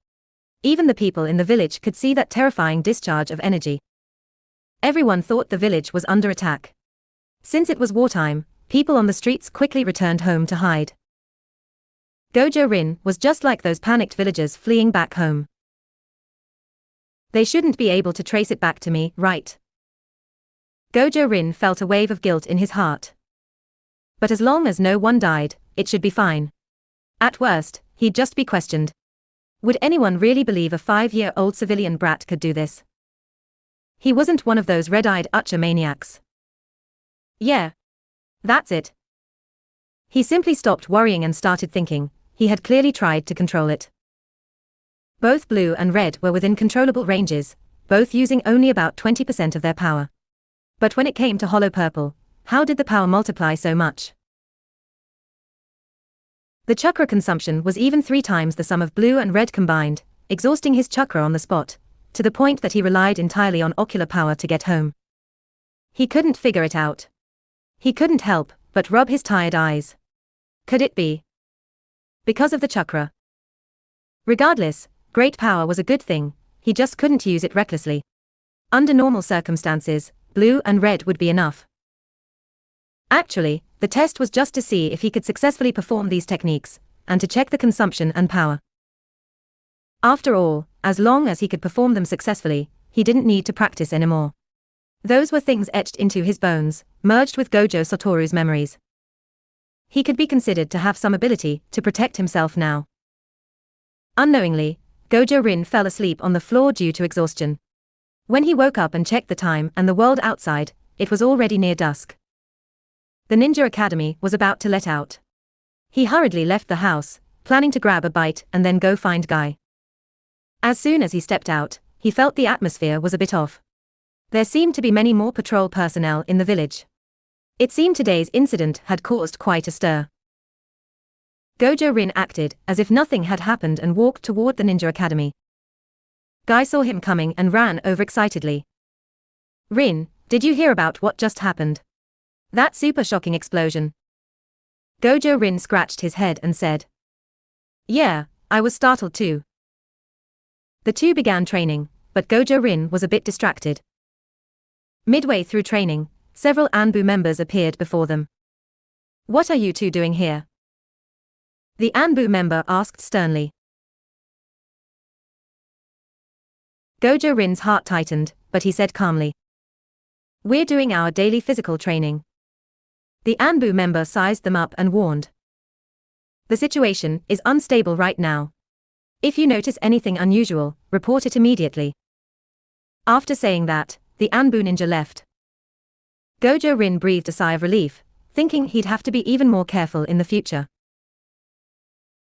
Even the people in the village could see that terrifying discharge of energy. Everyone thought the village was under attack. Since it was wartime, people on the streets quickly returned home to hide. Gojo Rin was just like those panicked villagers fleeing back home. They shouldn't be able to trace it back to me, right? Gojo Rin felt a wave of guilt in his heart. But as long as no one died, it should be fine. At worst, he'd just be questioned. Would anyone really believe a 5-year-old civilian brat could do this? He wasn't one of those red-eyed Uchiha maniacs. Yeah. That's it. He simply stopped worrying and started thinking. he had clearly tried to control it. Both blue and red were within controllable ranges, both using only about 20% of their power. But when it came to hollow purple, how did the power multiply so much? The chakra consumption was even 3 times the sum of blue and red combined, exhausting his chakra on the spot, to the point that he relied entirely on ocular power to get home. He couldn't figure it out. He couldn't help but rub his tired eyes. Could it be because of the chakra? Regardless, great power was a good thing, he just couldn't use it recklessly. Under normal circumstances, blue and red would be enough. Actually, the test was just to see if he could successfully perform these techniques, and to check the consumption and power. After all, as long as he could perform them successfully, he didn't need to practice anymore. Those were things etched into his bones, merged with Gojo Satoru's memories. He could be considered to have some ability to protect himself now. Unknowingly, Gojo Rin fell asleep on the floor due to exhaustion. When he woke up and checked the time and the world outside, it was already near dusk. The Ninja Academy was about to let out. He hurriedly left the house, planning to grab a bite and then go find Guy. As soon as he stepped out, he felt the atmosphere was a bit off. There seemed to be many more patrol personnel in the village. It seemed today's incident had caused quite a stir. Gojo Rin acted as if nothing had happened and walked toward the Ninja Academy. Guy saw him coming and ran over excitedly. "Rin, did you hear about what just happened? That super shocking explosion." Gojo Rin scratched his head and said, "Yeah, I was startled too." The two began training, but Gojo Rin was a bit distracted. Midway through training, several Anbu members appeared before them. "What are you two doing here?" the Anbu member asked sternly. Gojo Rin's heart tightened, but he said calmly, "We're doing our daily physical training." The Anbu member sized them up and warned, "The situation is unstable right now. If you notice anything unusual, report it immediately." After saying that, the Anbu ninja left. Gojo Rin breathed a sigh of relief, thinking he'd have to be even more careful in the future.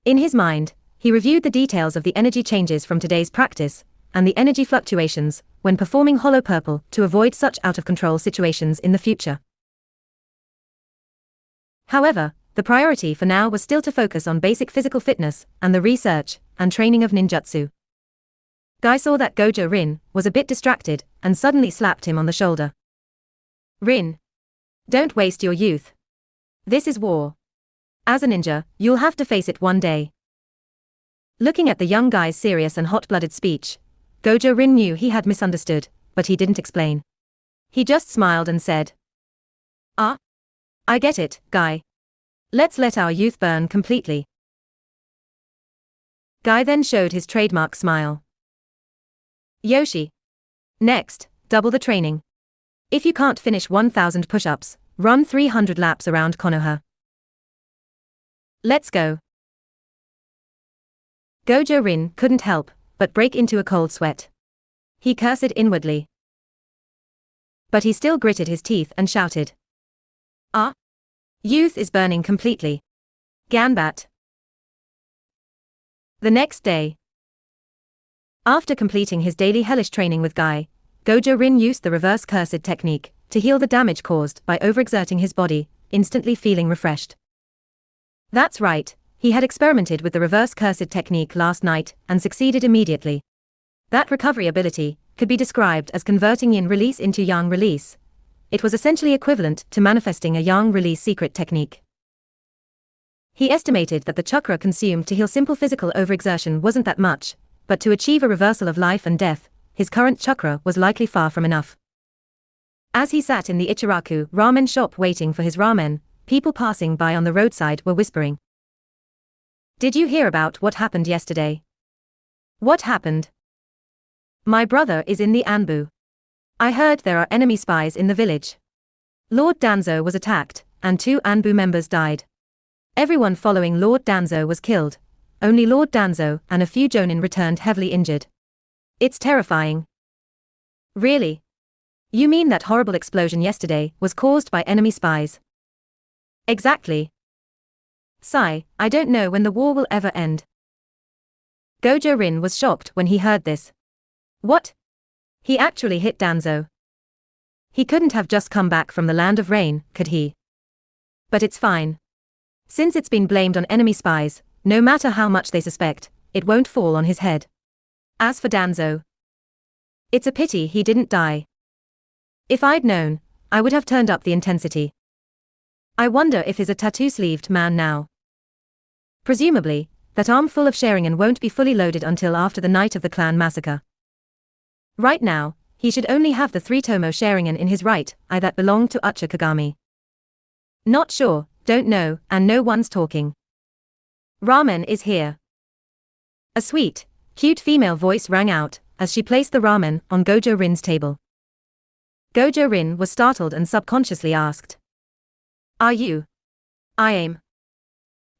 In his mind, he reviewed the details of the energy changes from today's practice, and the energy fluctuations when performing hollow purple to avoid such out-of-control situations in the future. However, the priority for now was still to focus on basic physical fitness and the research and training of ninjutsu. Guy saw that Gojo Rin was a bit distracted and suddenly slapped him on the shoulder. "Rin, don't waste your youth. This is war. As a ninja, you'll have to face it one day." Looking at the young guy's serious and hot-blooded speech, Gojo Rin knew he had misunderstood, but he didn't explain. He just smiled and said, "Ah, I get it, Guy. Let's let our youth burn completely." Guy then showed his trademark smile. "Yoshi. Next, double the training. If you can't finish 1,000 push-ups, run 300 laps around Konoha. Let's go." Gojo Rin couldn't help but break into a cold sweat. He cursed inwardly. But he still gritted his teeth and shouted, "Ah! Youth is burning completely. Ganbat." The next day, after completing his daily hellish training with Guy, Gojo Rin used the reverse cursed technique to heal the damage caused by overexerting his body, instantly feeling refreshed. That's right, he had experimented with the reverse cursed technique last night and succeeded immediately. That recovery ability could be described as converting yin release into yang release. It was essentially equivalent to manifesting a yang release secret technique. He estimated that the chakra consumed to heal simple physical overexertion wasn't that much, but to achieve a reversal of life and death, his current chakra was likely far from enough. As he sat in the Ichiraku ramen shop waiting for his ramen, people passing by on the roadside were whispering, "Did you hear about what happened yesterday?" "What happened?" "My brother is in the Anbu. I heard there are enemy spies in the village. Lord Danzo was attacked, and 2 Anbu members died. Everyone following Lord Danzo was killed. Only Lord Danzo and a few jonin returned heavily injured. It's terrifying." "Really? You mean that horrible explosion yesterday was caused by enemy spies?" "Exactly. Sigh, I don't know when the war will ever end. Gojo Rin was shocked when he heard this. What? He actually hit Danzo. He couldn't have just come back from the land of rain, could he? But it's fine. Since it's been blamed on enemy spies, no matter how much they suspect, it won't fall on his head. As for Danzo, it's a pity he didn't die. If I'd known, I would have turned up the intensity. I wonder if he's a tattoo-sleeved man now. Presumably, that arm full of Sharingan won't be fully loaded until after the night of the clan massacre. Right now, he should only have the 3-tomo Sharingan in his right eye that belonged to Uchiha Kagami. Not sure, don't know, and no one's talking. Ramen is here. A sweet, cute female voice rang out as she placed the ramen on Gojo Rin's table. Gojo Rin was startled and subconsciously asked, "Are you Iame?"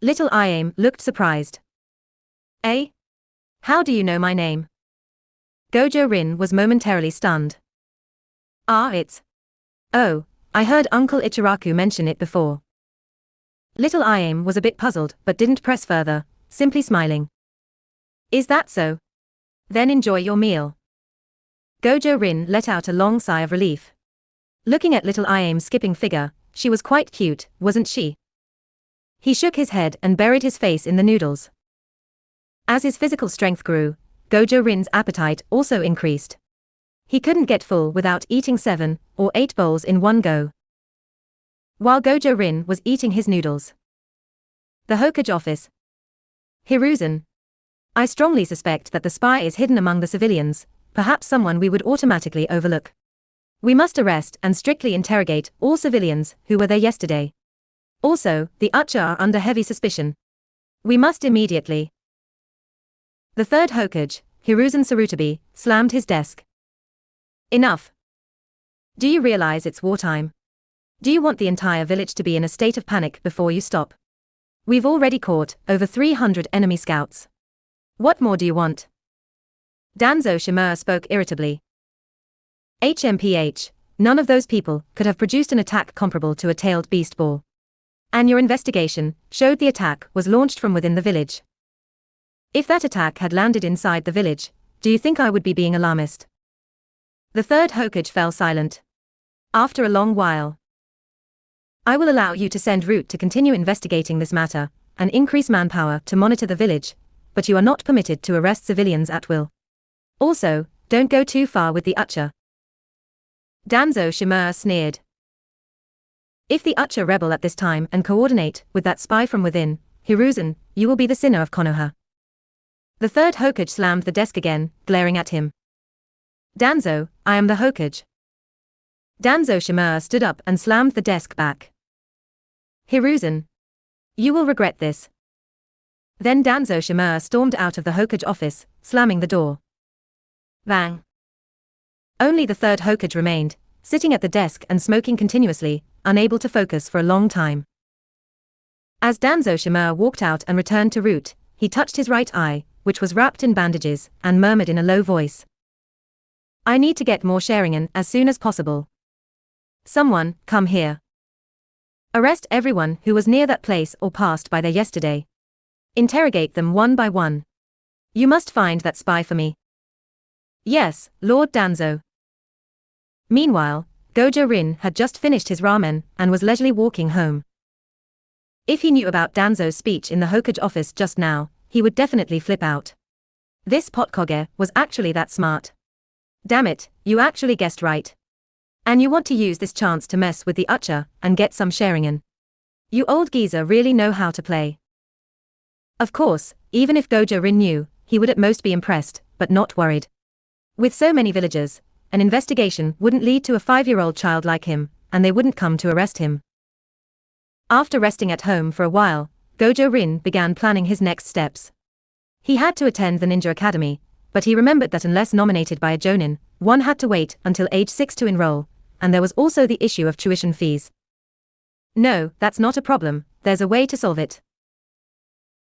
Little Iame looked surprised. "Eh? How do you know my name?" Gojo Rin was momentarily stunned. It's... Oh, I heard Uncle Ichiraku mention it before." Little Iame was a bit puzzled but didn't press further, simply smiling. "Is that so? Then enjoy your meal." Gojo Rin let out a long sigh of relief. Looking at little Iame's skipping figure, she was quite cute, wasn't she? He shook his head and buried his face in the noodles. As his physical strength grew, Gojo Rin's appetite also increased. He couldn't get full without eating 7 or 8 bowls in one go. While Gojo Rin was eating his noodles, the Hokage Office. Hiruzen. I strongly suspect that the spy is hidden among the civilians, perhaps someone we would automatically overlook. We must arrest and strictly interrogate all civilians who were there yesterday. Also, the Uchiha are under heavy suspicion. We must immediately. The third Hokage, Hiruzen Sarutobi, slammed his desk. Enough. Do you realize it's wartime? Do you want the entire village to be in a state of panic before you stop? We've already caught over 300 enemy scouts. What more do you want? Danzo Shimura spoke irritably. HMPH, none of those people could have produced an attack comparable to a tailed beast boar. And your investigation showed the attack was launched from within the village. If that attack had landed inside the village, do you think I would be being alarmist? The third Hokage fell silent. After a long while, I will allow you to send Root to continue investigating this matter, and increase manpower to monitor the village, but you are not permitted to arrest civilians at will. Also, don't go too far with the Uchiha. Danzo Shimura sneered. If the Uchiha rebel at this time and coordinate with that spy from within, Hiruzen, you will be the sinner of Konoha. The third Hokage slammed the desk again, glaring at him. Danzo, I am the Hokage. Danzo Shimura stood up and slammed the desk back. Hiruzen, you will regret this. Then Danzo Shimura stormed out of the Hokage office, slamming the door. Bang. Only the third Hokage remained, sitting at the desk and smoking continuously, unable to focus for a long time. As Danzo Shimura walked out and returned to Root, he touched his right eye, which was wrapped in bandages, and murmured in a low voice. I need to get more Sharingan as soon as possible. Someone, come here. Arrest everyone who was near that place or passed by there yesterday. Interrogate them one by one. You must find that spy for me. Yes, Lord Danzo. Meanwhile, Gojo Rin had just finished his ramen and was leisurely walking home. If he knew about Danzo's speech in the Hokage office just now, he would definitely flip out. This Hokage was actually that smart. Damn it, you actually guessed right. And you want to use this chance to mess with the Uchiha and get some Sharingan. You old geezer really know how to play. Of course, even if Gojo Rin knew, he would at most be impressed, but not worried. With so many villagers, an investigation wouldn't lead to a 5-year-old child like him, and they wouldn't come to arrest him. After resting at home for a while, Gojo Rin began planning his next steps. He had to attend the Ninja Academy, but he remembered that unless nominated by a Jonin, one had to wait until age 6 to enroll, and there was also the issue of tuition fees. No, that's not a problem, there's a way to solve it.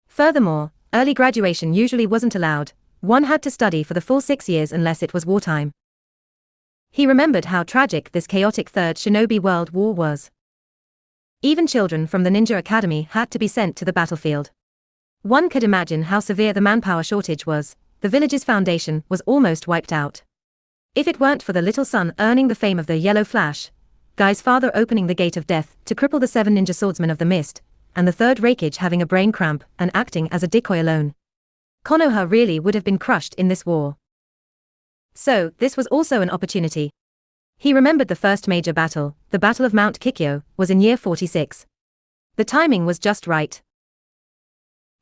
Furthermore, early graduation usually wasn't allowed, one had to study for the full 6 years unless it was wartime. He remembered how tragic this chaotic Third Shinobi World War was. Even children from the ninja academy had to be sent to the battlefield. One could imagine how severe the manpower shortage was. The village's foundation was almost wiped out. If it weren't for the little son earning the fame of the Yellow Flash, Guy's father opening the gate of death to cripple the 7 ninja swordsmen of the mist, and the third Raikage having a brain cramp and acting as a decoy alone, Konoha really would have been crushed in this war. So, this was also an opportunity. He remembered the first major battle, the Battle of Mount Kikyo, was in year 46. The timing was just right.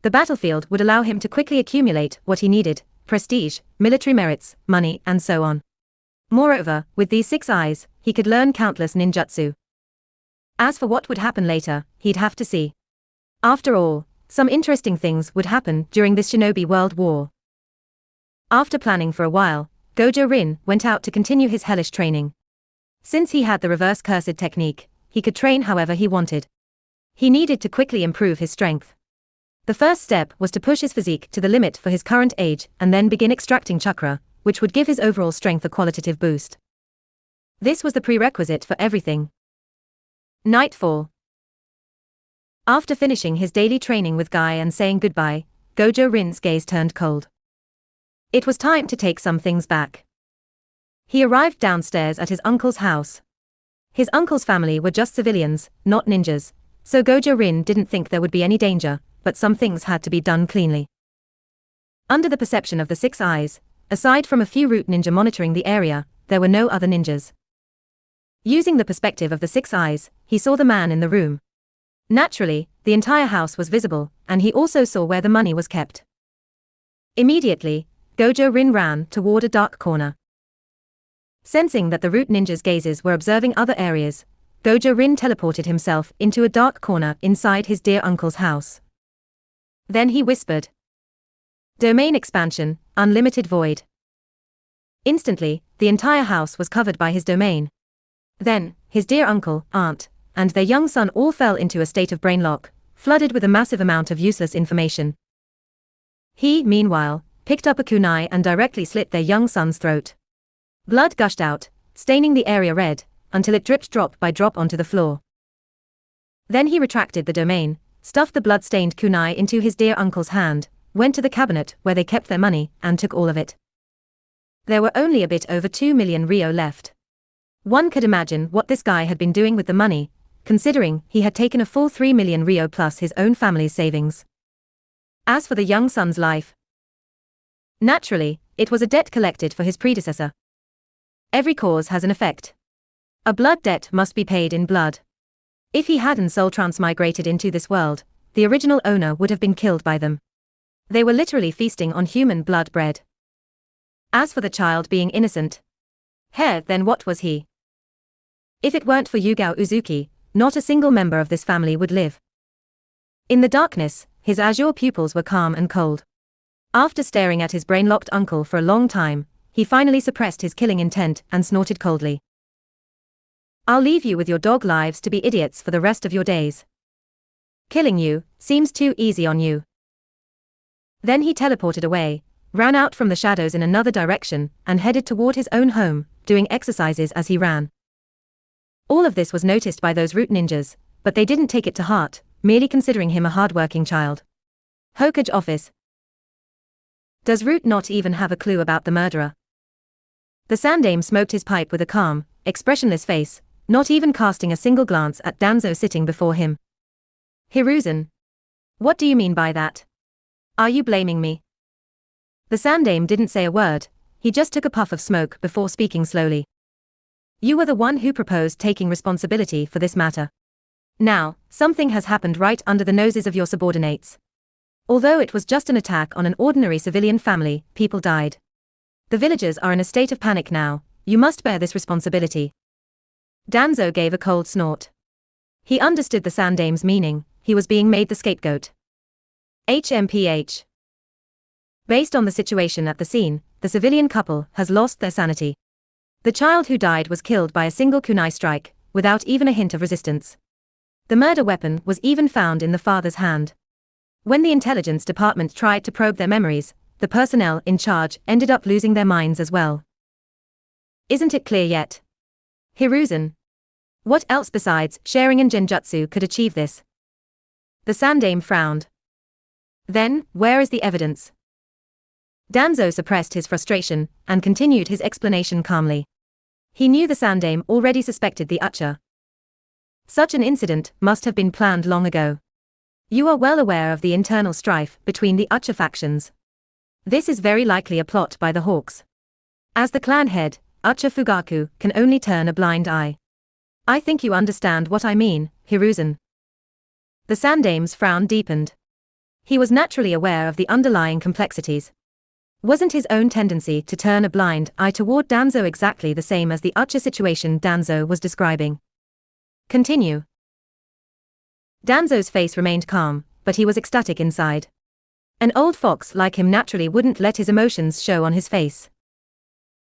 The battlefield would allow him to quickly accumulate what he needed: prestige, military merits, money, and so on. Moreover, with these 6 eyes, he could learn countless ninjutsu. As for what would happen later, he'd have to see. After all, some interesting things would happen during this Shinobi World War. After planning for a while, Gojo Rin went out to continue his hellish training. Since he had the reverse cursed technique, he could train however he wanted. He needed to quickly improve his strength. The first step was to push his physique to the limit for his current age and then begin extracting chakra, which would give his overall strength a qualitative boost. This was the prerequisite for everything. Nightfall. After finishing his daily training with Guy and saying goodbye, Gojo Rin's gaze turned cold. It was time to take some things back. He arrived downstairs at his uncle's house. His uncle's family were just civilians, not ninjas, so Gojo Rin didn't think there would be any danger, but some things had to be done cleanly. Under the perception of the 6 eyes, aside from a few root ninja monitoring the area, there were no other ninjas. Using the perspective of the 6 eyes, he saw the man in the room. Naturally, the entire house was visible, and he also saw where the money was kept. Immediately, Gojo Rin ran toward a dark corner. Sensing that the root ninja's gazes were observing other areas, Gojo Rin teleported himself into a dark corner inside his dear uncle's house. Then he whispered, "Domain expansion, unlimited void." Instantly, the entire house was covered by his domain. Then, his dear uncle, aunt, and their young son all fell into a state of brain lock, flooded with a massive amount of useless information. He, meanwhile, picked up a kunai and directly slit their young son's throat. Blood gushed out, staining the area red, until it dripped drop by drop onto the floor. Then he retracted the domain, stuffed the blood-stained kunai into his dear uncle's hand, went to the cabinet where they kept their money, and took all of it. There were only a bit over 2 million ryo left. One could imagine what this guy had been doing with the money, considering he had taken a full 3 million ryo plus his own family's savings. As for the young son's life, naturally, it was a debt collected for his predecessor. Every cause has an effect. A blood debt must be paid in blood. If he hadn't soul transmigrated into this world, the original owner would have been killed by them. They were literally feasting on human blood bread. As for the child being innocent, then what was he? If it weren't for Yugao Uzuki, not a single member of this family would live. In the darkness, his azure pupils were calm and cold. After staring at his brain-locked uncle for a long time, he finally suppressed his killing intent and snorted coldly. "I'll leave you with your dog lives to be idiots for the rest of your days. Killing you seems too easy on you." Then he teleported away, ran out from the shadows in another direction, and headed toward his own home, doing exercises as he ran. All of this was noticed by those root ninjas, but they didn't take it to heart, merely considering him a hard-working child. Hokage Office. Does Root not even have a clue about the murderer? The Sandaime smoked his pipe with a calm, expressionless face, not even casting a single glance at Danzo sitting before him. "Hiruzen. What do you mean by that? Are you blaming me?" The Sandaime didn't say a word, he just took a puff of smoke before speaking slowly. "You were the one who proposed taking responsibility for this matter. Now, something has happened right under the noses of your subordinates. Although it was just an attack on an ordinary civilian family, people died. The villagers are in a state of panic now, you must bear this responsibility." Danzo gave a cold snort. He understood the Sandaime's meaning, he was being made the scapegoat. HMPH. Based on the situation at the scene, the civilian couple has lost their sanity. The child who died was killed by a single kunai strike, without even a hint of resistance. The murder weapon was even found in the father's hand. When the intelligence department tried to probe their memories, the personnel in charge ended up losing their minds as well. Isn't it clear yet? Hiruzen. What else besides sharing and genjutsu could achieve this? The Sandaime frowned. Then, where is the evidence? Danzo suppressed his frustration and continued his explanation calmly. He knew the Sandaime already suspected the Ucha. Such an incident must have been planned long ago. You are well aware of the internal strife between the Ucha factions. This is very likely a plot by the Hawks. As the clan head, Ucha Fugaku can only turn a blind eye. I think you understand what I mean, Hiruzen. The Sandaime's frown deepened. He was naturally aware of the underlying complexities. Wasn't his own tendency to turn a blind eye toward Danzo exactly the same as the Ucha situation Danzo was describing? Continue. Danzo's face remained calm, but he was ecstatic inside. An old fox like him naturally wouldn't let his emotions show on his face.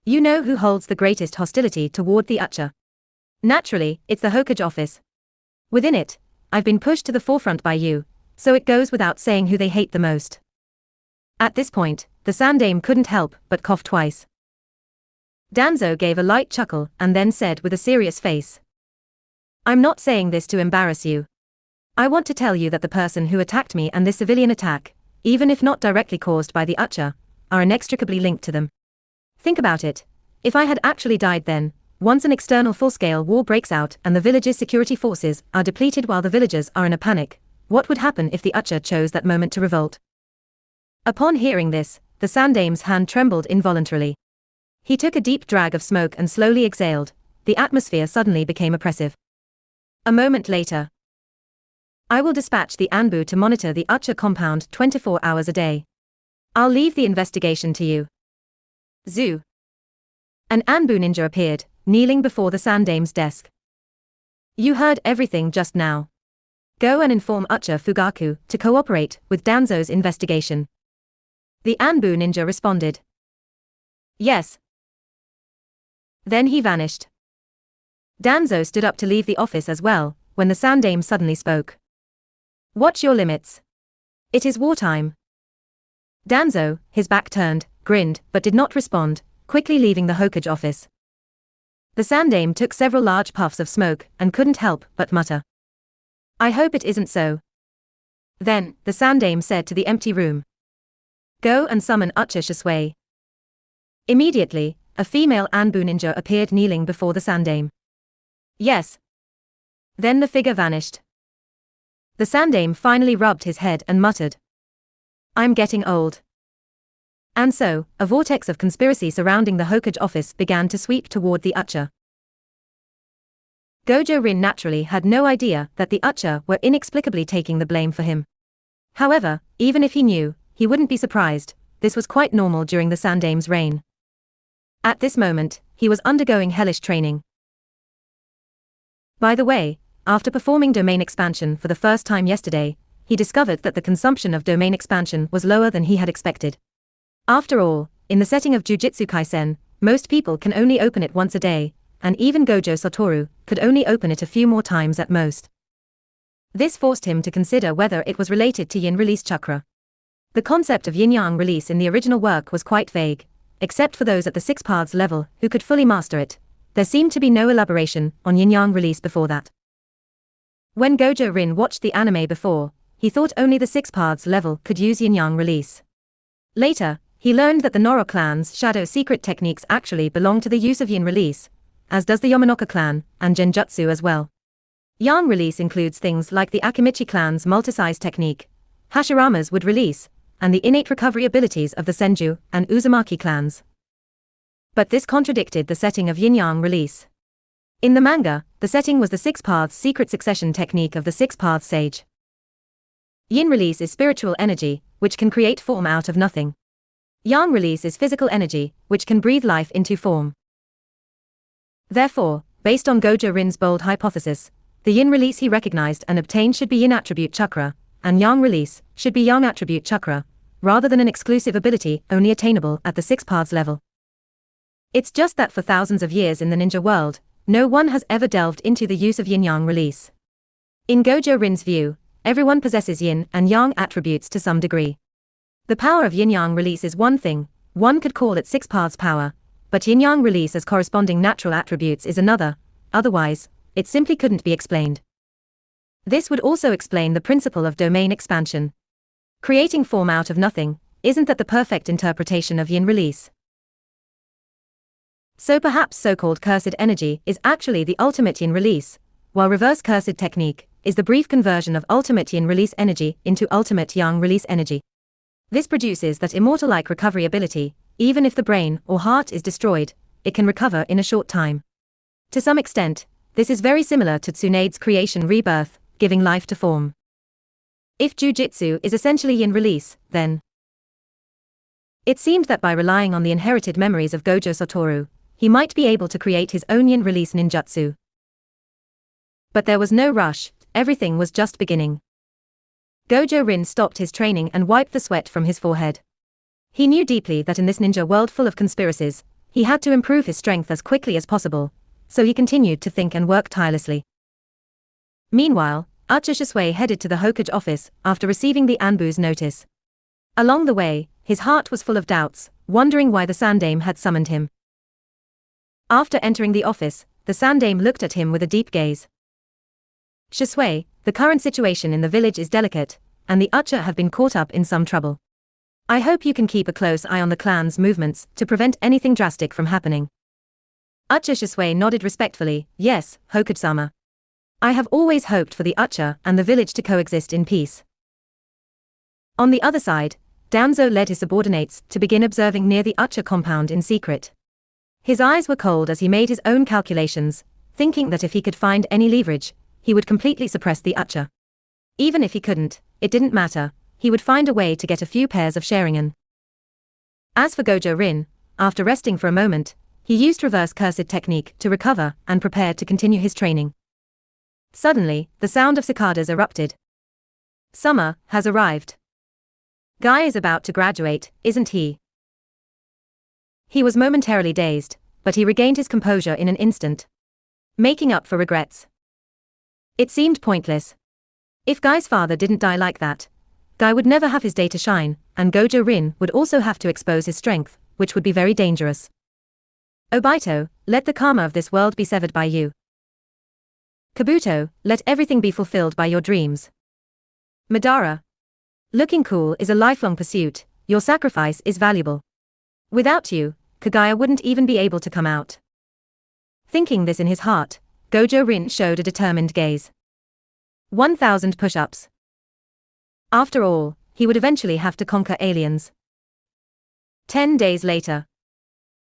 You know who holds the greatest hostility toward the Ucha? Naturally, it's the Hokage Office. Within it, I've been pushed to the forefront by you, so it goes without saying who they hate the most. At this point, the Sandaime couldn't help but cough twice. Danzo gave a light chuckle and then said with a serious face. I'm not saying this to embarrass you. I want to tell you that the person who attacked me and this civilian attack, even if not directly caused by the Ucha, are inextricably linked to them. Think about it. If I had actually died then, once an external full-scale war breaks out and the village's security forces are depleted while the villagers are in a panic, what would happen if the Ucha chose that moment to revolt? Upon hearing this, the Sandaime's hand trembled involuntarily. He took a deep drag of smoke and slowly exhaled. The atmosphere suddenly became oppressive. A moment later. I will dispatch the Anbu to monitor the Ucha compound 24 hours a day. I'll leave the investigation to you. Zoo. An Anbu ninja appeared, kneeling before the Sandaime's desk. You heard everything just now. Go and inform Ucha Fugaku to cooperate with Danzo's investigation. The Anbu ninja responded. Yes. Then he vanished. Danzo stood up to leave the office as well, when the Sandaime suddenly spoke. Watch your limits. It is wartime. Danzo, his back turned, grinned, but did not respond, quickly leaving the Hokage office. The Sandaime took several large puffs of smoke and couldn't help but mutter. I hope it isn't so. Then, the Sandaime said to the empty room. Go and summon Ucha Shisui. Immediately, a female Anbu ninja appeared kneeling before the Sandaime. Yes. Then the figure vanished. The Sandaime finally rubbed his head and muttered. I'm getting old. And so, a vortex of conspiracy surrounding the Hokage office began to sweep toward the Ucha. Gojo Rin naturally had no idea that the Ucha were inexplicably taking the blame for him. However, even if he knew, he wouldn't be surprised. This was quite normal during the Sandaime's reign. At this moment, he was undergoing hellish training. By the way, after performing domain expansion for the first time yesterday, he discovered that the consumption of domain expansion was lower than he had expected. After all, in the setting of Jujutsu Kaisen, most people can only open it once a day, and even Gojo Satoru could only open it a few more times at most. This forced him to consider whether it was related to yin release chakra. The concept of yin-yang release in the original work was quite vague, except for those at the 6 paths level who could fully master it. There seemed to be no elaboration on yin-yang release before that. When Gojo Rin watched the anime before, he thought only the 6 paths level could use yin-yang release. Later, he learned that the Noro clan's shadow secret techniques actually belong to the use of yin release, as does the Yamanoka clan, and genjutsu as well. Yang release includes things like the Akimichi clan's multi-size technique, Hashirama's wood release, and the innate recovery abilities of the Senju and Uzumaki clans. But this contradicted the setting of yin-yang release. In the manga, the setting was the 6 paths secret succession technique of the 6 paths sage. Yin release is spiritual energy, which can create form out of nothing. Yang release is physical energy, which can breathe life into form. Therefore, based on Gojo Rin's bold hypothesis, the yin release he recognized and obtained should be yin attribute chakra, and yang release should be yang attribute chakra, rather than an exclusive ability only attainable at the 6 paths level. It's just that for thousands of years in the ninja world, no one has ever delved into the use of yin-yang release. In Gojo Rin's view, everyone possesses yin and yang attributes to some degree. The power of yin-yang release is one thing, one could call it 6 paths power, but yin-yang release as corresponding natural attributes is another. Otherwise, it simply couldn't be explained. This would also explain the principle of domain expansion. Creating form out of nothing, isn't that the perfect interpretation of yin release? So perhaps so-called cursed energy is actually the ultimate yin release, while reverse cursed technique is the brief conversion of ultimate yin release energy into ultimate yang release energy. This produces that immortal-like recovery ability. Even if the brain or heart is destroyed, it can recover in a short time. To some extent, this is very similar to Tsunade's creation rebirth, giving life to form. If Jujutsu is essentially yin release, then it seemed that by relying on the inherited memories of Gojo Satoru, he might be able to create his own yin release ninjutsu. But there was no rush, everything was just beginning. Gojo Rin stopped his training and wiped the sweat from his forehead. He knew deeply that in this ninja world full of conspiracies, he had to improve his strength as quickly as possible, so he continued to think and work tirelessly. Meanwhile, Uchiha Shisui headed to the Hokage office after receiving the Anbu's notice. Along the way, his heart was full of doubts, wondering why the Sandame had summoned him. After entering the office, the Sandame looked at him with a deep gaze. Shisui, the current situation in the village is delicate, and the Uchiha have been caught up in some trouble. I hope you can keep a close eye on the clan's movements to prevent anything drastic from happening. Uchiha Shisui nodded respectfully. Yes, Hokage-sama. I have always hoped for the Uchiha and the village to coexist in peace. On the other side, Danzo led his subordinates to begin observing near the Uchiha compound in secret. His eyes were cold as he made his own calculations, thinking that if he could find any leverage, he would completely suppress the Uchiha. Even if he couldn't, it didn't matter, he would find a way to get a few pairs of Sharingan. As for Gojo Rin, after resting for a moment, he used reverse cursed technique to recover and prepared to continue his training. Suddenly, the sound of cicadas erupted. Summer has arrived. Guy is about to graduate, isn't he? He was momentarily dazed, but he regained his composure in an instant. Making up for regrets. It seemed pointless. If Guy's father didn't die like that, Guy would never have his day to shine, and Gojo Rin would also have to expose his strength, which would be very dangerous. Obito, let the karma of this world be severed by you. Kabuto, let everything be fulfilled by your dreams. Madara. Looking cool is a lifelong pursuit, your sacrifice is valuable. Without you, Kagaya wouldn't even be able to come out. Thinking this in his heart, Gojo Rin showed a determined gaze. 1,000 push-ups. After all, he would eventually have to conquer aliens. 10 days later.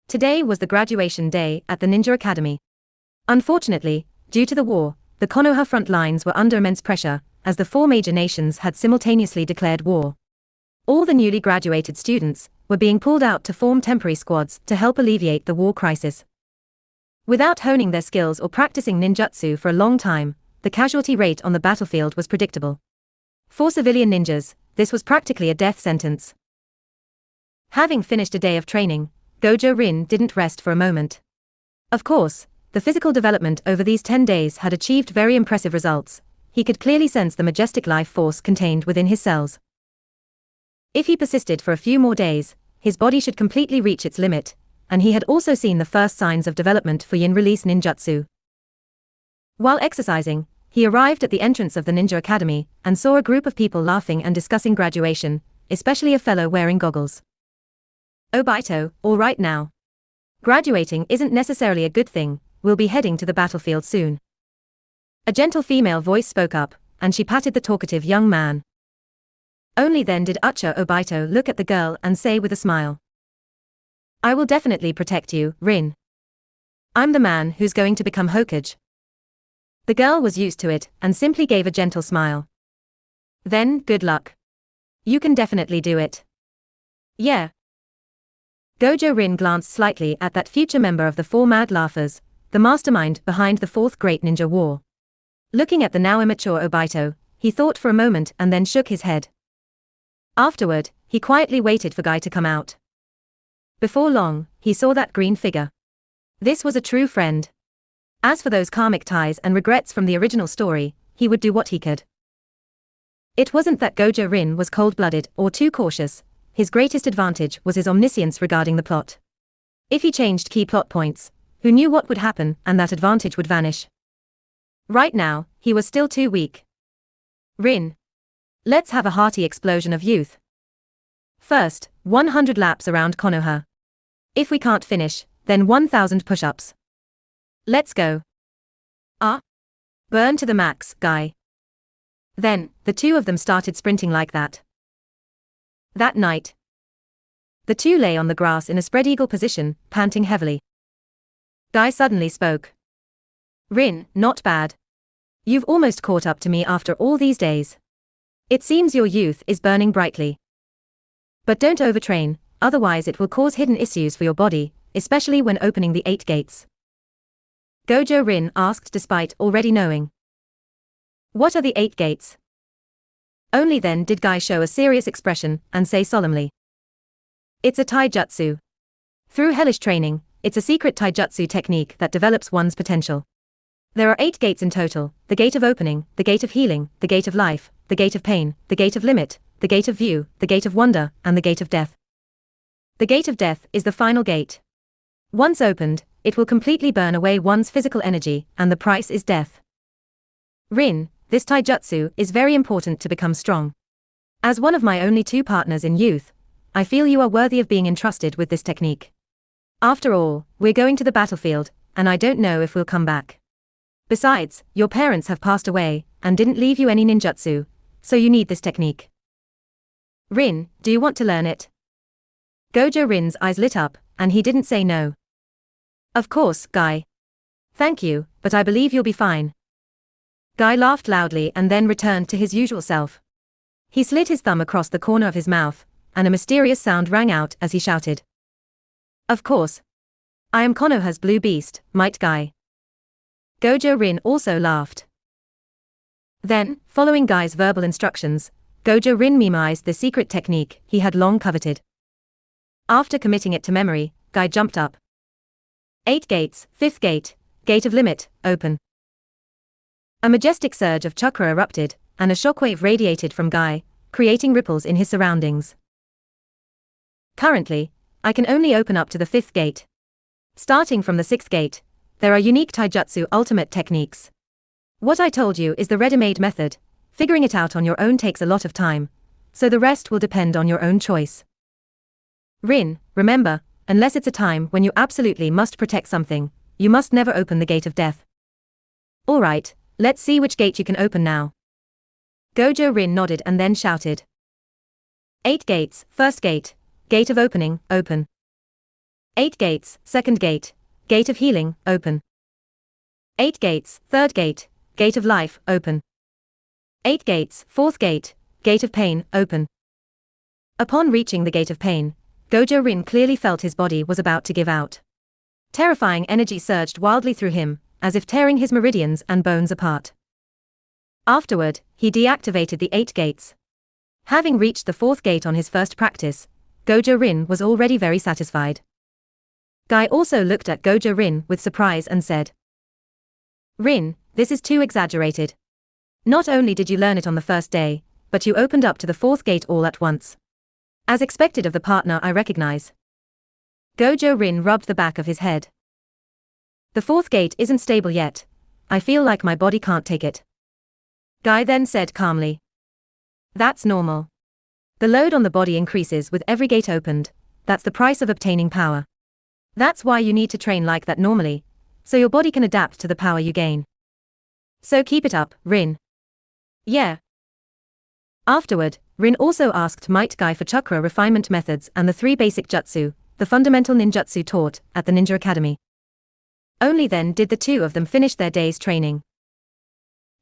Today was the graduation day at the Ninja Academy. Unfortunately, due to the war, the Konoha front lines were under immense pressure, as the four major nations had simultaneously declared war. All the newly graduated students were being pulled out to form temporary squads to help alleviate the war crisis. Without honing their skills or practicing ninjutsu for a long time, the casualty rate on the battlefield was predictable. For civilian ninjas, this was practically a death sentence. Having finished a day of training, Gojo Rin didn't rest for a moment. Of course, the physical development over these 10 days had achieved very impressive results. He could clearly sense the majestic life force contained within his cells. If he persisted for a few more days, his body should completely reach its limit, and he had also seen the first signs of development for yin release ninjutsu. While exercising, he arrived at the entrance of the Ninja Academy and saw a group of people laughing and discussing graduation, especially a fellow wearing goggles. Obito, all right now. Graduating isn't necessarily a good thing, we'll be heading to the battlefield soon. A gentle female voice spoke up, and she patted the talkative young man. Only then did Uchiha Obito look at the girl and say with a smile, I will definitely protect you, Rin. I'm the man who's going to become Hokage. The girl was used to it and simply gave a gentle smile. Then, good luck. You can definitely do it. Yeah. Gojo Rin glanced slightly at that future member of the Four Mad Laughers, the mastermind behind the Fourth Great Ninja War. Looking at the now immature Obito, he thought for a moment and then shook his head. Afterward, he quietly waited for Guy to come out. Before long, he saw that green figure. This was a true friend. As for those karmic ties and regrets from the original story, he would do what he could. It wasn't that Gojo Rin was cold-blooded or too cautious, his greatest advantage was his omniscience regarding the plot. If he changed key plot points, who knew what would happen and that advantage would vanish. Right now, he was still too weak. Rin. Let's have a hearty explosion of youth. First, 100 laps around Konoha. If we can't finish, then 1000 push-ups. Let's go. Burn to the max, guy. Then, the two of them started sprinting like that. That night, the two lay on the grass in a spread eagle position, panting heavily. Guy suddenly spoke. Rin, not bad. You've almost caught up to me after all these days. It seems your youth is burning brightly. But don't overtrain, otherwise it will cause hidden issues for your body, especially when opening the 8 gates. Gojo Rin asked despite already knowing. What are the 8 gates? Only then did Guy show a serious expression and say solemnly. It's a taijutsu. Through hellish training, it's a secret taijutsu technique that develops one's potential. There are 8 gates in total: the gate of opening, the gate of healing, the gate of life, the gate of pain, the gate of limit, the gate of view, the gate of wonder, and the gate of death. The gate of death is the final gate. Once opened, it will completely burn away one's physical energy, and the price is death. Rin, this taijutsu is very important to become strong. As one of my only 2 partners in youth, I feel you are worthy of being entrusted with this technique. After all, we're going to the battlefield, and I don't know if we'll come back. Besides, your parents have passed away, and didn't leave you any ninjutsu, so you need this technique. Rin, do you want to learn it? Gojo Rin's eyes lit up, and he didn't say no. Of course, Guy. Thank you, but I believe you'll be fine. Guy laughed loudly and then returned to his usual self. He slid his thumb across the corner of his mouth, and a mysterious sound rang out as he shouted. Of course. I am Konoha's blue beast, Might Guy. Gojo Rin also laughed. Then, following Guy's verbal instructions, Gojo Rin memorized the secret technique he had long coveted. After committing it to memory, Guy jumped up. 8 gates, 5th gate, gate of limit, open. A majestic surge of chakra erupted, and a shockwave radiated from Guy, creating ripples in his surroundings. Currently, I can only open up to the 5th gate. Starting from the 6th gate, there are unique taijutsu ultimate techniques. What I told you is the ready-made method. Figuring it out on your own takes a lot of time, so the rest will depend on your own choice. Rin, remember, unless it's a time when you absolutely must protect something, you must never open the gate of death. Alright, let's see which gate you can open now. Gojo Rin nodded and then shouted. 8 gates, 1st gate, gate of opening, open. 8 gates, 2nd gate, gate of healing, open. 8 gates, 3rd gate, gate of life, open. 8 gates, 4th gate, gate of pain, open. Upon reaching the gate of pain, Gojo Rin clearly felt his body was about to give out. Terrifying energy surged wildly through him, as if tearing his meridians and bones apart. Afterward, he deactivated the 8 gates. Having reached the 4th gate on his first practice, Gojo Rin was already very satisfied. Guy also looked at Gojo Rin with surprise and said, Rin, this is too exaggerated. Not only did you learn it on the first day, but you opened up to the 4th gate all at once. As expected of the partner I recognize. Gojo Rin rubbed the back of his head. The 4th gate isn't stable yet. I feel like my body can't take it. Guy then said calmly. That's normal. The load on the body increases with every gate opened. That's the price of obtaining power. That's why you need to train like that normally, so your body can adapt to the power you gain. So keep it up, Rin. Yeah. Afterward, Rin also asked Might Guy for chakra refinement methods and the 3 basic jutsu, the fundamental ninjutsu taught at the Ninja Academy. Only then did the 2 of them finish their day's training.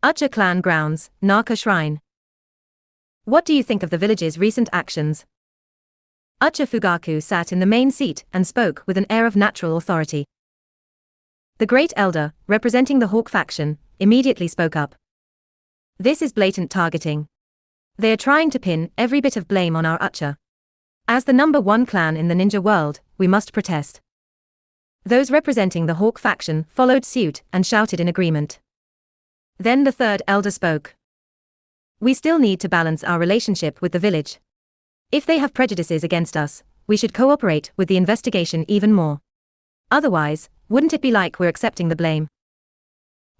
Ucha Clan Grounds, Naka Shrine. What do you think of the village's recent actions? Ucha Fugaku sat in the main seat and spoke with an air of natural authority. The Great Elder, representing the Hawk faction, immediately spoke up. This is blatant targeting. They are trying to pin every bit of blame on our Ucha. As the number 1 clan in the ninja world, we must protest. Those representing the Hawk faction followed suit and shouted in agreement. Then the 3rd elder spoke. We still need to balance our relationship with the village. If they have prejudices against us, we should cooperate with the investigation even more. Otherwise, wouldn't it be like we're accepting the blame?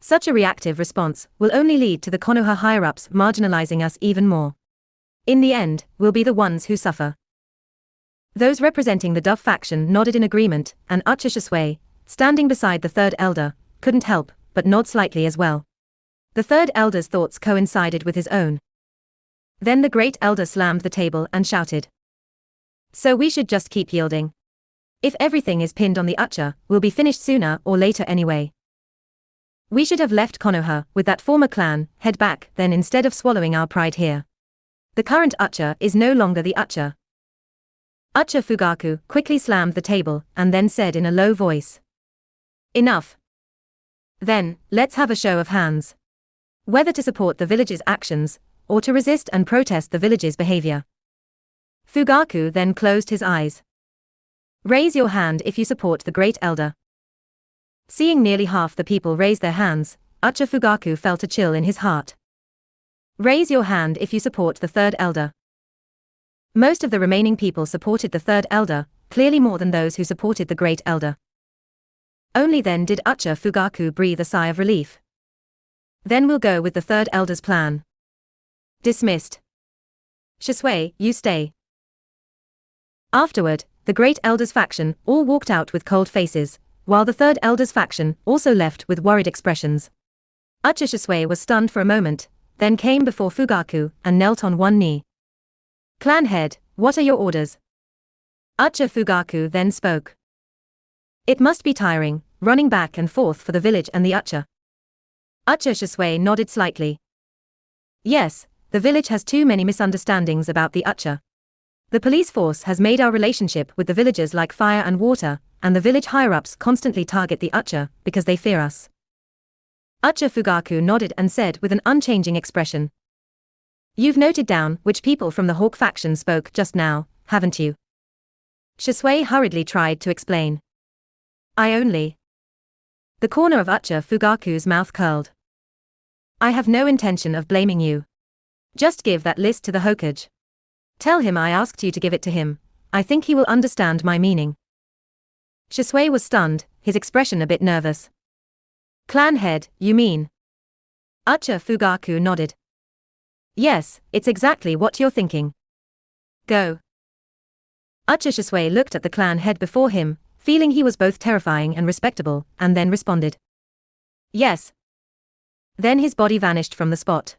Such a reactive response will only lead to the Konoha higher-ups marginalizing us even more. In the end, we'll be the ones who suffer. Those representing the Dove faction nodded in agreement, and Ucha Shisui, standing beside the third elder, couldn't help but nod slightly as well. The third elder's thoughts coincided with his own. Then the great elder slammed the table and shouted. So we should just keep yielding. If everything is pinned on the Ucha, we'll be finished sooner or later anyway. We should have left Konoha with that former clan head back then instead of swallowing our pride here. The current Ucha is no longer the Ucha. Ucha Fugaku quickly slammed the table and then said in a low voice. Enough. Then, let's have a show of hands. Whether to support the village's actions, or to resist and protest the village's behavior. Fugaku then closed his eyes. Raise your hand if you support the great elder. Seeing nearly half the people raise their hands, Ucha Fugaku felt a chill in his heart. Raise your hand if you support the third elder. Most of the remaining people supported the third elder, clearly more than those who supported the great elder. Only then did Ucha Fugaku breathe a sigh of relief. Then we'll go with the third elder's plan. Dismissed. Shisui, you stay. Afterward, the great elder's faction all walked out with cold faces, while the third elder's faction also left with worried expressions. Ucha Shisui was stunned for a moment, then came before Fugaku and knelt on one knee. Clan head, what are your orders? Ucha Fugaku then spoke. It must be tiring, running back and forth for the village and the Ucha. Ucha Shisui nodded slightly. Yes, the village has too many misunderstandings about the Ucha. The police force has made our relationship with the villagers like fire and water, and the village higher-ups constantly target the Ucha because they fear us. Ucha Fugaku nodded and said with an unchanging expression. You've noted down which people from the Hawk faction spoke just now, haven't you? Shisui hurriedly tried to explain. I only. The corner of Ucha Fugaku's mouth curled. I have no intention of blaming you. Just give that list to the Hokage. Tell him I asked you to give it to him. I think he will understand my meaning. Shisui was stunned, his expression a bit nervous. Clan head, you mean? Ucha Fugaku nodded. Yes, it's exactly what you're thinking. Go. Ucha Shisui looked at the clan head before him, feeling he was both terrifying and respectable, and then responded. Yes. Then his body vanished from the spot.